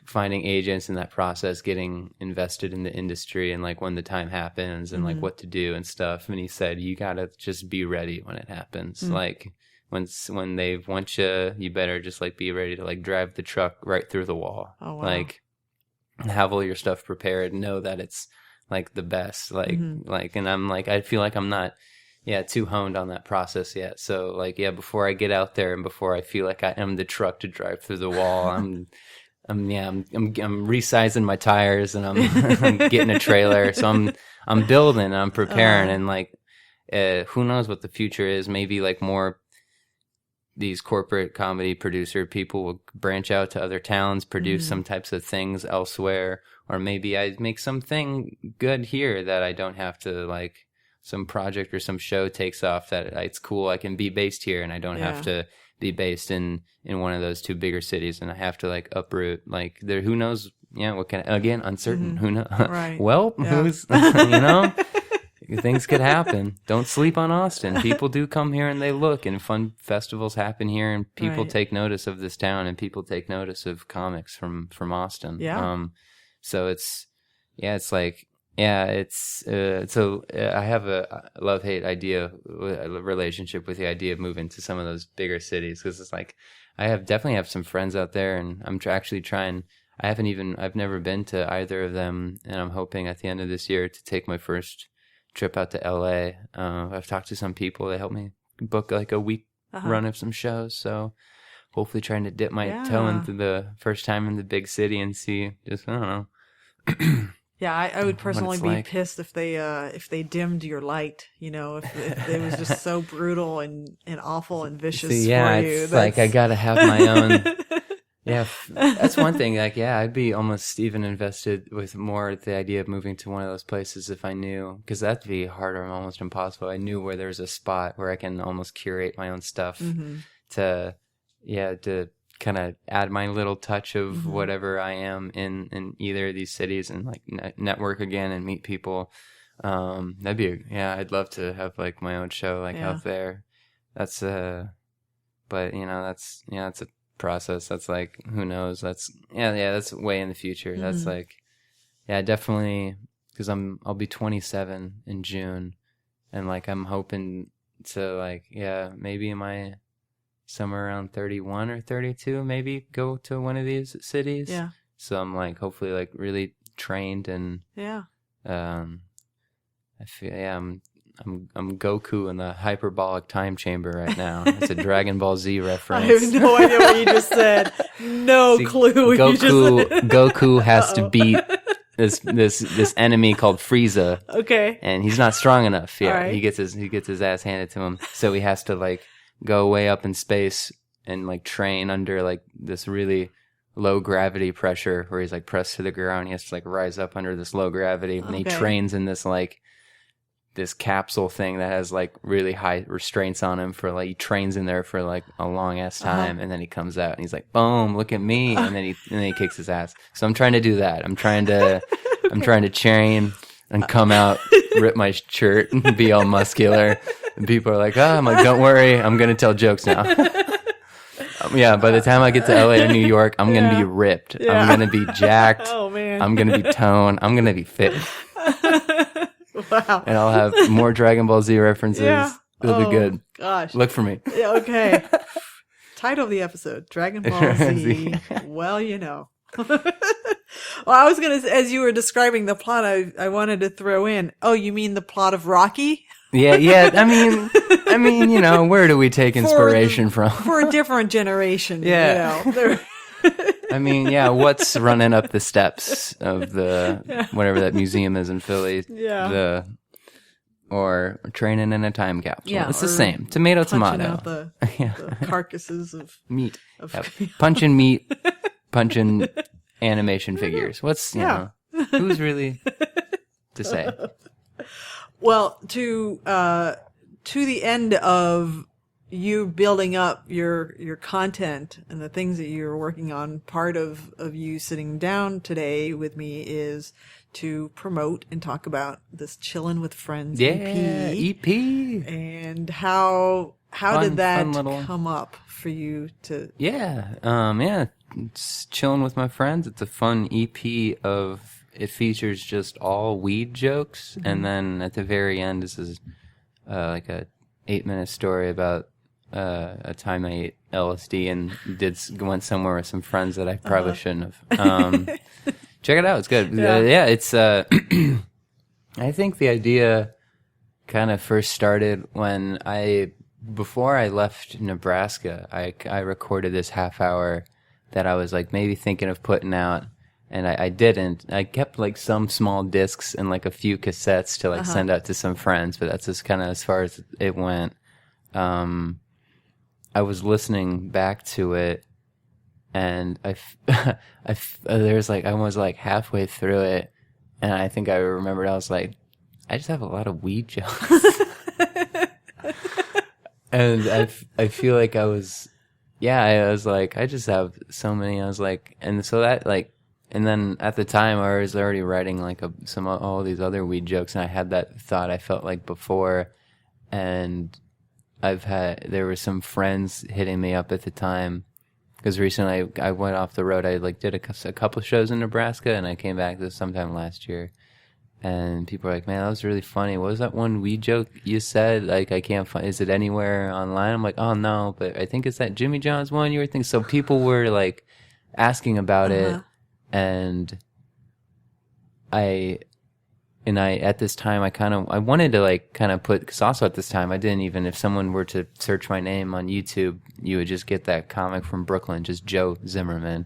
finding agents in that process, getting invested in the industry, and like when the time happens and like what to do and stuff. And he said, you gotta just be ready when it happens. Like when they want you, you better just like be ready to like drive the truck right through the wall. Oh, wow. Like have all your stuff prepared, know that it's like the best. Like and I'm like, I feel like I'm not too honed on that process yet. So like, before I get out there and before I feel like I am the truck to drive through the wall, I'm resizing my tires and I'm getting a trailer. So I'm building, I'm preparing, and like, who knows what the future is? Maybe like more these corporate comedy producer people will branch out to other towns, produce some types of things elsewhere, or maybe I make something good here that I don't have to like. Some project or some show takes off that it's cool. I can be based here and I don't have to be based in one of those two bigger cities, and I have to like uproot like there. Who knows? What can again uncertain? Who knows? Right. Well, who's things could happen. Don't sleep on Austin. People do come here and they look, and fun festivals happen here, and people take notice of this town, and people take notice of comics from Austin. Yeah. So it's like. Yeah, I have a love-hate relationship with the idea of moving to some of those bigger cities, because it's like definitely have some friends out there, and I'm actually trying. I've never been to either of them, and I'm hoping at the end of this year to take my first trip out to LA. I've talked to some people. They helped me book like a week run of some shows, so hopefully trying to dip my toe into the first time in the big city and see just, I don't know. Yeah, I would personally be pissed if they dimmed your light. If it was just so brutal and awful and vicious for you. It's like I gotta have my own. Yeah, that's one thing. Like, yeah, I'd be almost even invested with more the idea of moving to one of those places if I knew, because that'd be harder and almost impossible. I knew where there's a spot where I can almost curate my own stuff to kind of add my little touch of whatever I am in either of these cities and like network again and meet people. That'd be I'd love to have like my own show like out there. That's but that's it's a process. That's like, who knows? That's that's way in the future. That's like definitely, because I'll be 27 in June, and like I'm hoping to like maybe somewhere around 31 or 32 maybe go to one of these cities. So I'm like hopefully like really trained and I feel I'm Goku in the hyperbolic time chamber right now. It's a Dragon Ball Z reference. I have no idea what you just said. No clue what you just said. Goku has to beat this enemy called Frieza. Okay. And he's not strong enough yet. Right. He gets his ass handed to him. So he has to like go way up in space and like train under like this really low gravity pressure where he's like pressed to the ground. He has to like rise up under this low gravity. And he trains in this like this capsule thing that has like really high restraints on him for like, he trains in there for like a long ass time, and then he comes out and he's like, boom, look at me, and then he kicks his ass. So I'm trying to do that. I'm trying to train and come out, rip my shirt and be all muscular, and people are like, I'm like, don't worry, I'm gonna tell jokes now. By the time I get to LA or New York, I'm gonna be ripped. I'm gonna be jacked. Oh man, I'm gonna be toned. I'm gonna be fit. Wow. And I'll have more Dragon Ball Z references. Yeah. It'll be good. Gosh. Look for me. Yeah, okay. Title of the episode, Dragon Ball Z. Well, well, I was going to, as you were describing the plot, I wanted to throw in, you mean the plot of Rocky? Yeah. I mean, where do we take inspiration from? For a different generation. Yeah. I mean, what's running up the steps of the whatever that museum is in Philly? Yeah. Or training in a time capsule. Yeah, it's the same. Tomato. Out the carcasses of meat. Punching meat, punching animation figures. What's who's really to say? Well, to the end of you building up your content and the things that you're working on, part of you sitting down today with me is to promote and talk about this Chillin' with Friends EP. And how did that come up for you to? It's Chillin' with my friends. It's a fun EP it features just all weed jokes, and then at the very end, this is like a 8-minute story about a time I ate LSD and went somewhere with some friends that I probably shouldn't have. Check it out; it's good. It's. I think the idea kind of first started when before I left Nebraska. I recorded this half hour that I was like maybe thinking of putting out, and I didn't. I kept like some small discs and like a few cassettes to like send out to some friends, but that's just kind of as far as it went. I was listening back to it, and I was like halfway through it, and I think I remembered I was like, I just have a lot of weed jokes, and I feel like I was like, I just have so many. I was like, and so that like, and then at the time I was already writing like all these other weed jokes, and I had that thought I felt like before, and there were some friends hitting me up at the time, because recently I went off the road. I like did a couple shows in Nebraska, and I came back sometime last year, and people were like, man, that was really funny. What was that one weed joke you said? Like, I can't find, is it anywhere online? I'm like, oh no, but I think it's that Jimmy John's one you were thinking. So people were like asking about it, and and at this time, I wanted to like kind of put, because also at this time, I didn't even, if someone were to search my name on YouTube, you would just get that comic from Brooklyn, just Joe Zimmerman.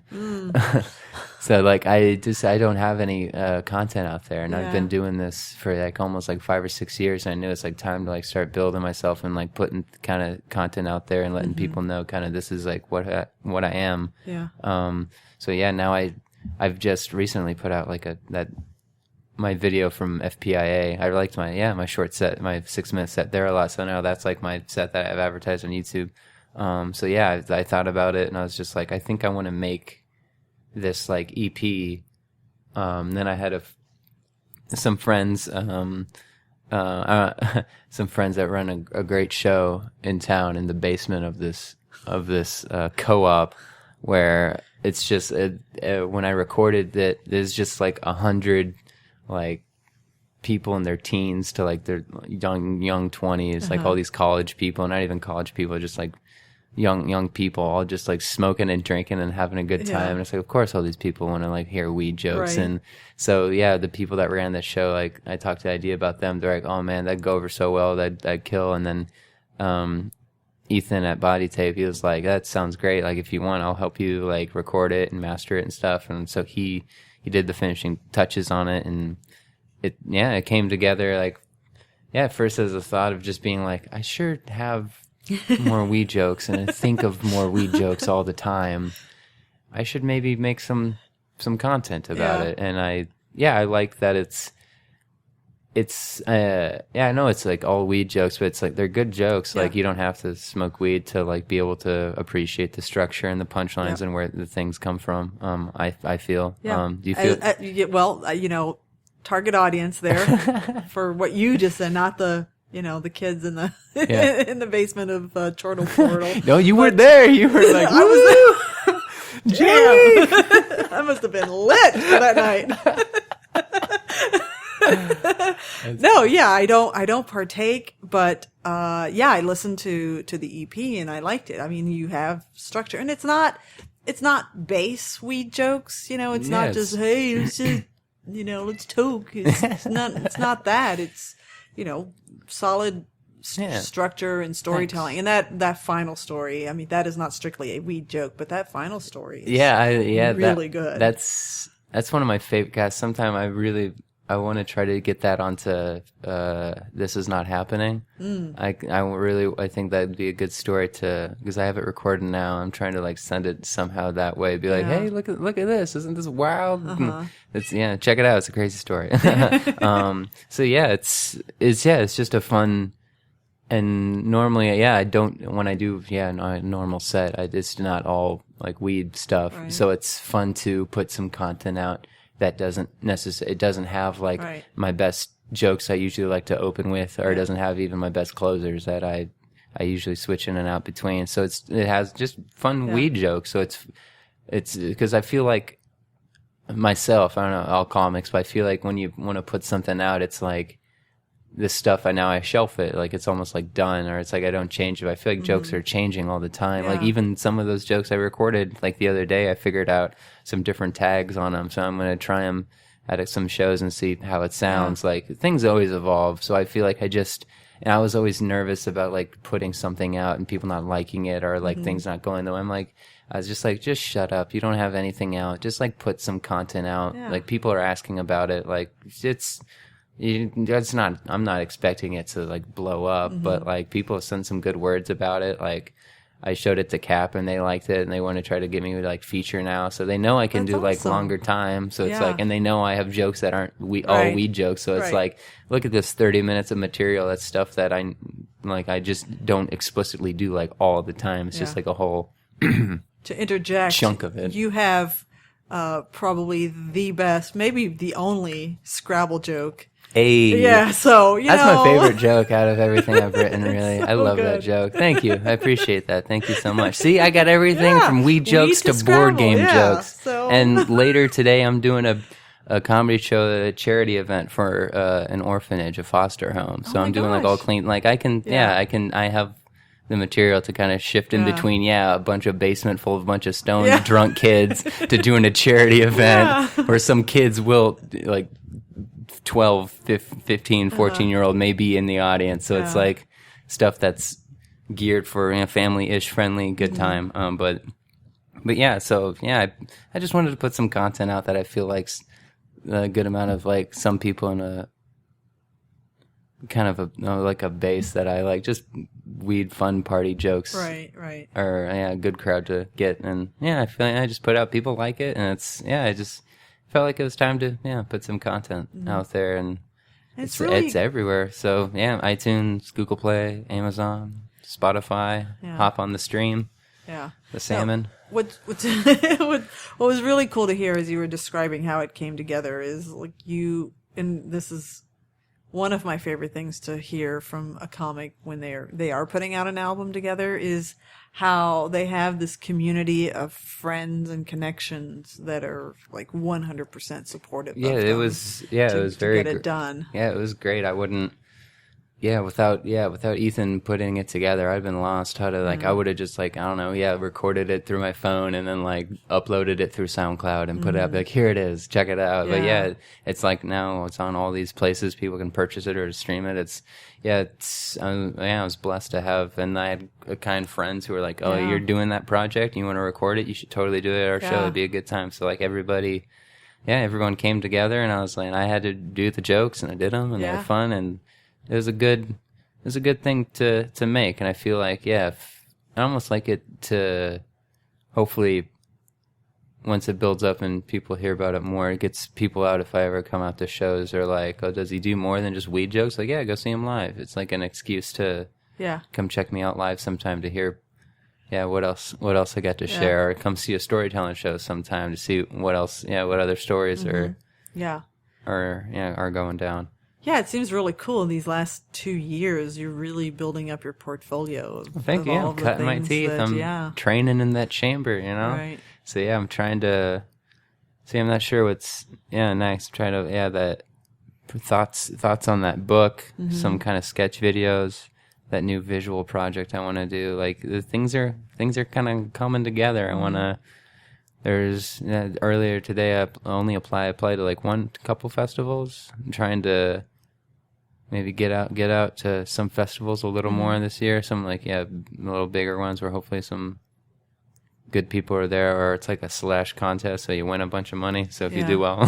So like, I don't have any content out there, and I've been doing this for like almost like 5 or 6 years, and I knew it's like time to like start building myself and like putting kind of content out there and letting people know kind of this is like what I am. Yeah. So yeah, now I've just recently put out like my video from FPIA. I liked my short set, my 6-minute set there a lot. So now that's like my set that I've advertised on YouTube. So yeah, I thought about it, and I was just like, I think I want to make this like EP. Then I had some friends, some friends that run a great show in town in the basement of this co-op, where it's just when I recorded that, there's just like 100 like people in their teens to like their young 20s, like all these college people, not even college people, just like young people, all just like smoking and drinking and having a good time. And it's like, of course, all these people want to like hear weed jokes. Right. And so, yeah, the people that ran the show, like I talked to the idea about them. They're like, oh man, that'd go over so well. That'd kill. And then, Ethan at Body Tape, he was like, that sounds great. Like if you want, I'll help you like record it and master it and stuff. And so he did the finishing touches on it, and it came together like, at first as a thought of just being like, I sure have more weed jokes, and I think of more weed jokes all the time. I should maybe make some content about it. And I like that I know it's like all weed jokes, but it's like they're good jokes. Like you don't have to smoke weed to like be able to appreciate the structure and the punchlines and where the things come from. I feel. Do you feel? Target audience there for what you just said, not the the kids in the in the basement of Chortle Portal. No, you were there. You were like, I was there. Jimmy! I must have been lit for that night. No, I don't partake, but I listened to the EP and I liked it. I mean, you have structure, and it's not base weed jokes. It's not just, hey, let's just let's toke. It's not that. It's solid structure and storytelling. And that final story, I mean, that is not strictly a weed joke, but that final story is really good. That's one of my favorite guys. Sometimes I want to try to get that onto This Is Not Happening. I think that'd be a good story because I have it recorded now. I'm trying to like send it somehow that way. Be like, hey, look at this! Isn't this wild? It's check it out. It's a crazy story. So it's just a fun. And normally, I don't, when I do, a normal set, it's not all like weed stuff. Right. So it's fun to put some content out that it doesn't have like my best jokes I usually like to open with, or it doesn't have even my best closers that I usually switch in and out between. So it has just fun weed jokes. So it's because I feel like myself, I don't know, all comics, but I feel like when you want to put something out, it's like, this stuff I shelf it, like it's almost like done, or it's like I don't change it. I feel like jokes are changing all the time. Like even some of those jokes I recorded like the other day, I figured out some different tags on them, so I'm going to try them at some shows and see how it sounds. Like things always evolve, so I feel like I was always nervous about like putting something out and people not liking it, or like things not going the way. I was just like, just shut up, you don't have anything out, just like put some content out. Like people are asking about it, like I'm not expecting it to like blow up, but like people have sent some good words about it. Like I showed it to Cap and they liked it, and they want to try to get me to like feature now, so they know I can do like longer time. So it's like, and they know I have jokes that aren't all weed jokes. So it's like, look at this 30 minutes of material. That's stuff that I just don't explicitly do like all the time. It's just like a whole to interject chunk of it. You have probably the best, maybe the only Scrabble joke. Hey. Yeah, so, that's my favorite joke out of everything I've written, really. I love good. that joke. Thank you. I appreciate that. Thank you so much. See, I got everything from weed jokes to board game jokes. So. And later today, I'm doing a comedy show, a charity event for an orphanage, a foster home. So I'm doing like all clean. Like I have the material to kind of shift in between, a bunch of basement full of a bunch of stoned drunk kids to doing a charity event where some kids will like 12, 15, 14-year-old may be in the audience. So it's like stuff that's geared for family-ish friendly, good time. But yeah, so yeah, I just wanted to put some content out that I feel like's a good amount of like some people in a kind of like a base that I like, just weed fun party jokes, right, or a good crowd to get. And I feel like I just put out, people like it, and it's I just felt like it was time to put some content out there, and it's everywhere. So iTunes, Google Play, Amazon, Spotify, hop on the stream, the salmon. What was really cool to hear as you were describing how it came together is like and this is one of my favorite things to hear from a comic when they are putting out an album together, is how they have this community of friends and connections that are like 100% supportive. It was very to get it done. Yeah, it was great. I wouldn't. Without Ethan putting it together, I'd been lost how to I would have just recorded it through my phone and then like uploaded it through SoundCloud and put it up like, here it is, check it out. But it's like now it's on all these places, people can purchase it or to stream it. I was blessed to have, and I had kind friends who were like, oh, you're doing that project, you want to record it, you should totally do it at our show, it'd be a good time. So like everyone came together, and I was like, I had to do the jokes, and I did them, and they were fun, and it was a good thing to make. And I feel like, I almost like it to hopefully, once it builds up and people hear about it more, it gets people out. If I ever come out to shows, or like, oh, does he do more than just weed jokes? Like, go see him live. It's like an excuse to come check me out live sometime to hear, what else I got to share, or come see a storytelling show sometime to see what else, what other stories are going down. Yeah, it seems really cool. In these last 2 years, you're really building up your portfolio. Thank you. I'm cutting my teeth. I'm training in that chamber, Right. So I'm trying to see. I'm not sure what's next. I'm trying to that thoughts on that book, some kind of sketch videos, that new visual project I want to do. Like the things are kind of coming together. I want to. There's earlier today I applied to like couple festivals. I'm trying to maybe get out to some festivals a little more this year. Some like a little bigger ones where hopefully some good people are there, or it's like a slash contest, so you win a bunch of money. So if you do well,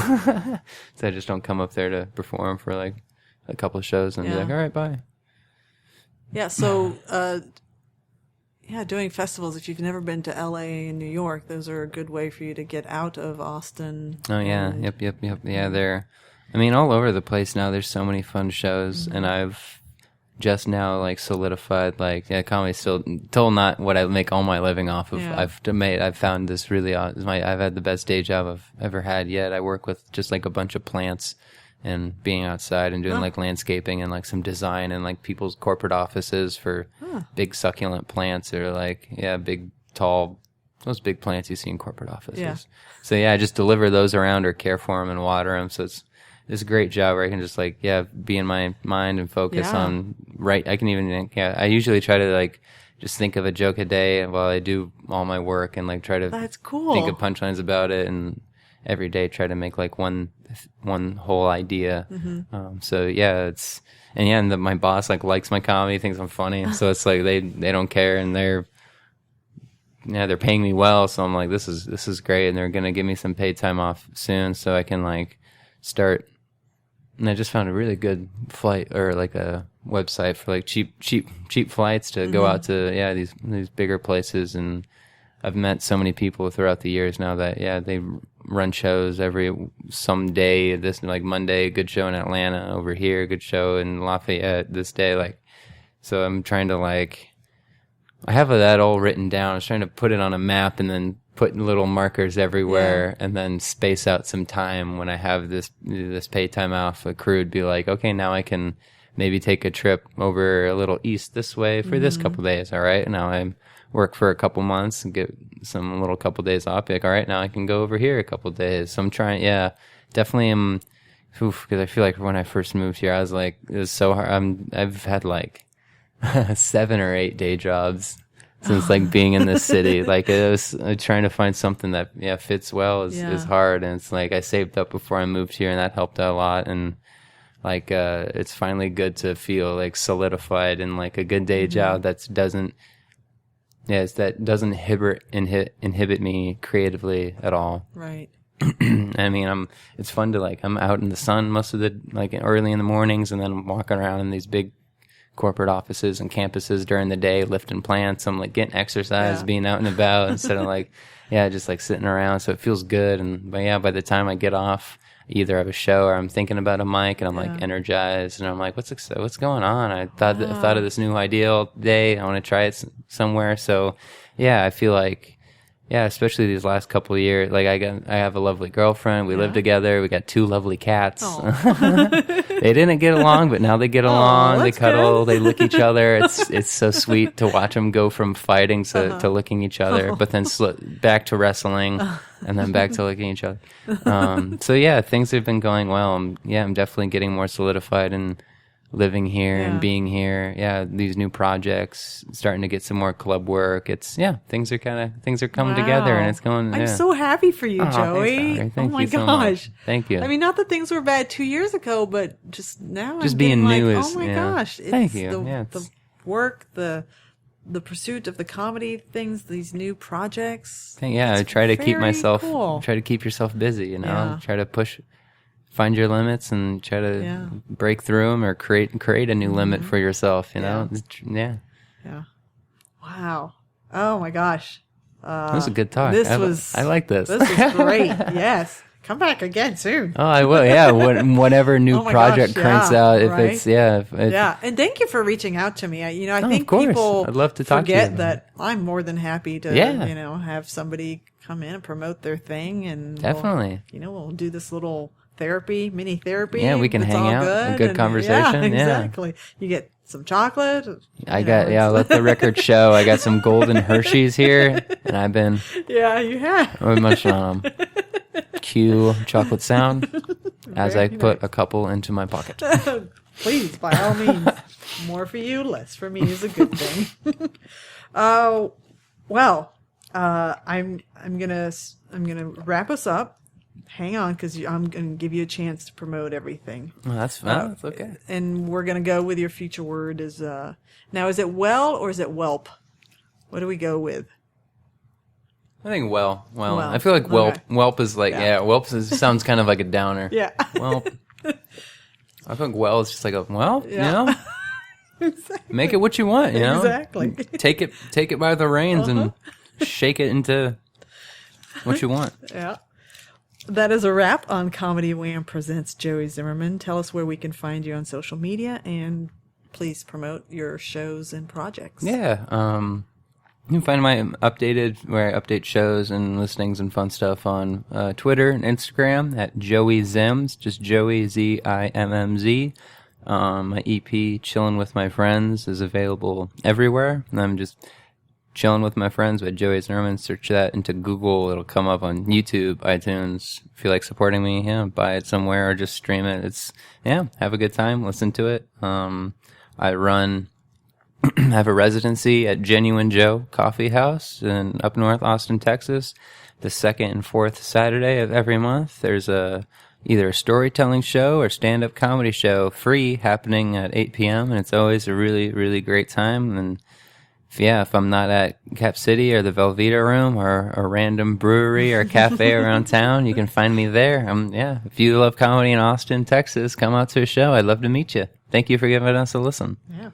so I just don't come up there to perform for like a couple of shows and be like, all right, bye. Yeah. So. Doing festivals, if you've never been to LA and New York, those are a good way for you to get out of Austin. Oh, yeah. Yep. Yeah, they're, all over the place now. There's so many fun shows, and I've just now, like, solidified, like, comedy's still not what I make all my living off of. I've found this really, I've had the best day job I've ever had yet. I work with just, like, a bunch of plants and being outside and doing like landscaping and like some design and like people's corporate offices for big succulent plants, or like big tall, those big plants you see in corporate offices. So I just deliver those around or care for them and water them. So it's a great job where I can just like be in my mind and focus on I can even I usually try to like just think of a joke a day while I do all my work, and like try to That's cool. think of punchlines about it, and every day try to make like one whole idea. My boss like likes my comedy, thinks I'm funny, so it's like they don't care, and they're paying me well, so I'm like, this is great, and they're gonna give me some paid time off soon so I can like start. And I just found a really good flight, or like a website for like cheap flights to go out to these bigger places. And I've met so many people throughout the years now that they run shows some day. This like Monday, a good show in Atlanta. Over here, a good show in Lafayette this day. Like, so I'm trying to like, I have that all written down. I was trying to put it on a map and then put little markers everywhere, and then space out some time when I have this paid time off accrued. Be like, okay, now I can maybe take a trip over a little east this way for this couple days. All right, now I'm work for a couple months and get some little couple days off. Be like, all right, now I can go over here a couple days. So I'm trying, definitely am, because I feel like when I first moved here, I was like, it was so hard. I've had like 7 or 8 day jobs since like being in this city. Like it was trying to find something that fits well is hard. And it's like I saved up before I moved here, and that helped out a lot. And like it's finally good to feel like solidified in like a good day job that doesn't inhibit me creatively at all. Right. I mean, it's fun to like, I'm out in the sun most of the, like early in the mornings, and then I'm walking around in these big corporate offices and campuses during the day, lifting plants. I'm like getting exercise, being out and about instead of like, just like sitting around. So it feels good. But by the time I get off, either I have a show or I'm thinking about a mic and I'm like energized and I'm like, what's going on? I thought of this new idea all day. I want to try it somewhere. So I feel like, especially these last couple of years, like I have a lovely girlfriend. We live together. We got 2 lovely cats. They didn't get along, but now they get along. They cuddle. Good. They lick each other. It's so sweet to watch them go from fighting to licking each other, but then back to wrestling and then back to licking each other. So things have been going well. I'm definitely getting more solidified in living here and being here. These new projects, starting to get some more club work. It's things are coming together, and it's going. I'm so happy for you, Joey. Thanks, Thank you my gosh. So much. Thank you. I mean, not that things were bad 2 years ago, but just now, just being new is. Oh my gosh! Thank you. The work, the pursuit of the comedy things, these new projects. I try to keep myself. Cool. Try to keep yourself busy. You know, try to push. Find your limits and try to break through them, or create a new limit for yourself. You know, Yeah. Wow. Oh my gosh. That was a good talk. I like this. This is great. Yes. Come back again soon. Oh, I will. Yeah. Whatever new project cranks out. If it's And thank you for reaching out to me. I think people I'd love to talk forget to you. that I'm more than happy to have somebody come in and promote their thing, and definitely we'll do this little mini therapy. Yeah, we can hang out. A good conversation. Exactly. You get some chocolate. Let the record show. I got some golden Hershey's here, and I've been. Yeah, you have. I'm munching on them. Cue chocolate sound as I put a couple into my pocket. Please, by all means, more for you, less for me is a good thing. I'm gonna wrap us up. Hang on, because I'm going to give you a chance to promote everything. Well, that's fine. That's okay. And we're going to go with your future word is, now is it well or is it whelp? What do we go with? I think well. I feel like whelp. Okay. Whelp is like, whelp sounds kind of like a downer. Yeah. Whelp. I think well is just like you know? Exactly. Make it what you want, you know? Exactly. Take it by the reins and shake it into what you want. Yeah. That is a wrap on Comedy Wham presents Joey Zimmerman. Tell us where we can find you on social media, and please promote your shows and projects. Yeah. You can find my where I update shows and listings and fun stuff on Twitter and Instagram at Joey Zims, just Joey Zimmz. My EP, Chillin with My Friends, is available everywhere. And I'm just chilling with my friends with Joey Zimmerman. Search that into Google. It'll come up on YouTube, iTunes. If you like supporting me, buy it somewhere or just stream it. Have a good time. Listen to it. I have a residency at Genuine Joe Coffee House in up north Austin, Texas. The 2nd and 4th Saturday of every month. There's either a storytelling show or stand-up comedy show free happening at 8 p.m. And it's always a really, really great time. And if I'm not at Cap City or the Velveeta Room or a random brewery or cafe around town, you can find me there. If you love comedy in Austin, Texas, come out to a show. I'd love to meet you. Thank you for giving us a listen. Yeah.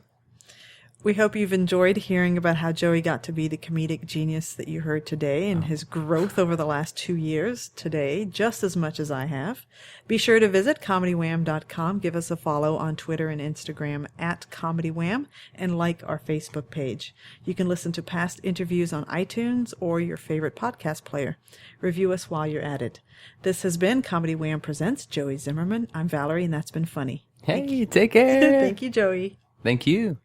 We hope you've enjoyed hearing about how Joey got to be the comedic genius that you heard today and his growth over the last 2 years today, just as much as I have. Be sure to visit ComedyWham.com, give us a follow on Twitter and Instagram at ComedyWham, and like our Facebook page. You can listen to past interviews on iTunes or your favorite podcast player. Review us while you're at it. This has been Comedy Wham presents Joey Zimmerman. I'm Valerie, and that's been funny. Hey, take care. Thank you, Joey. Thank you.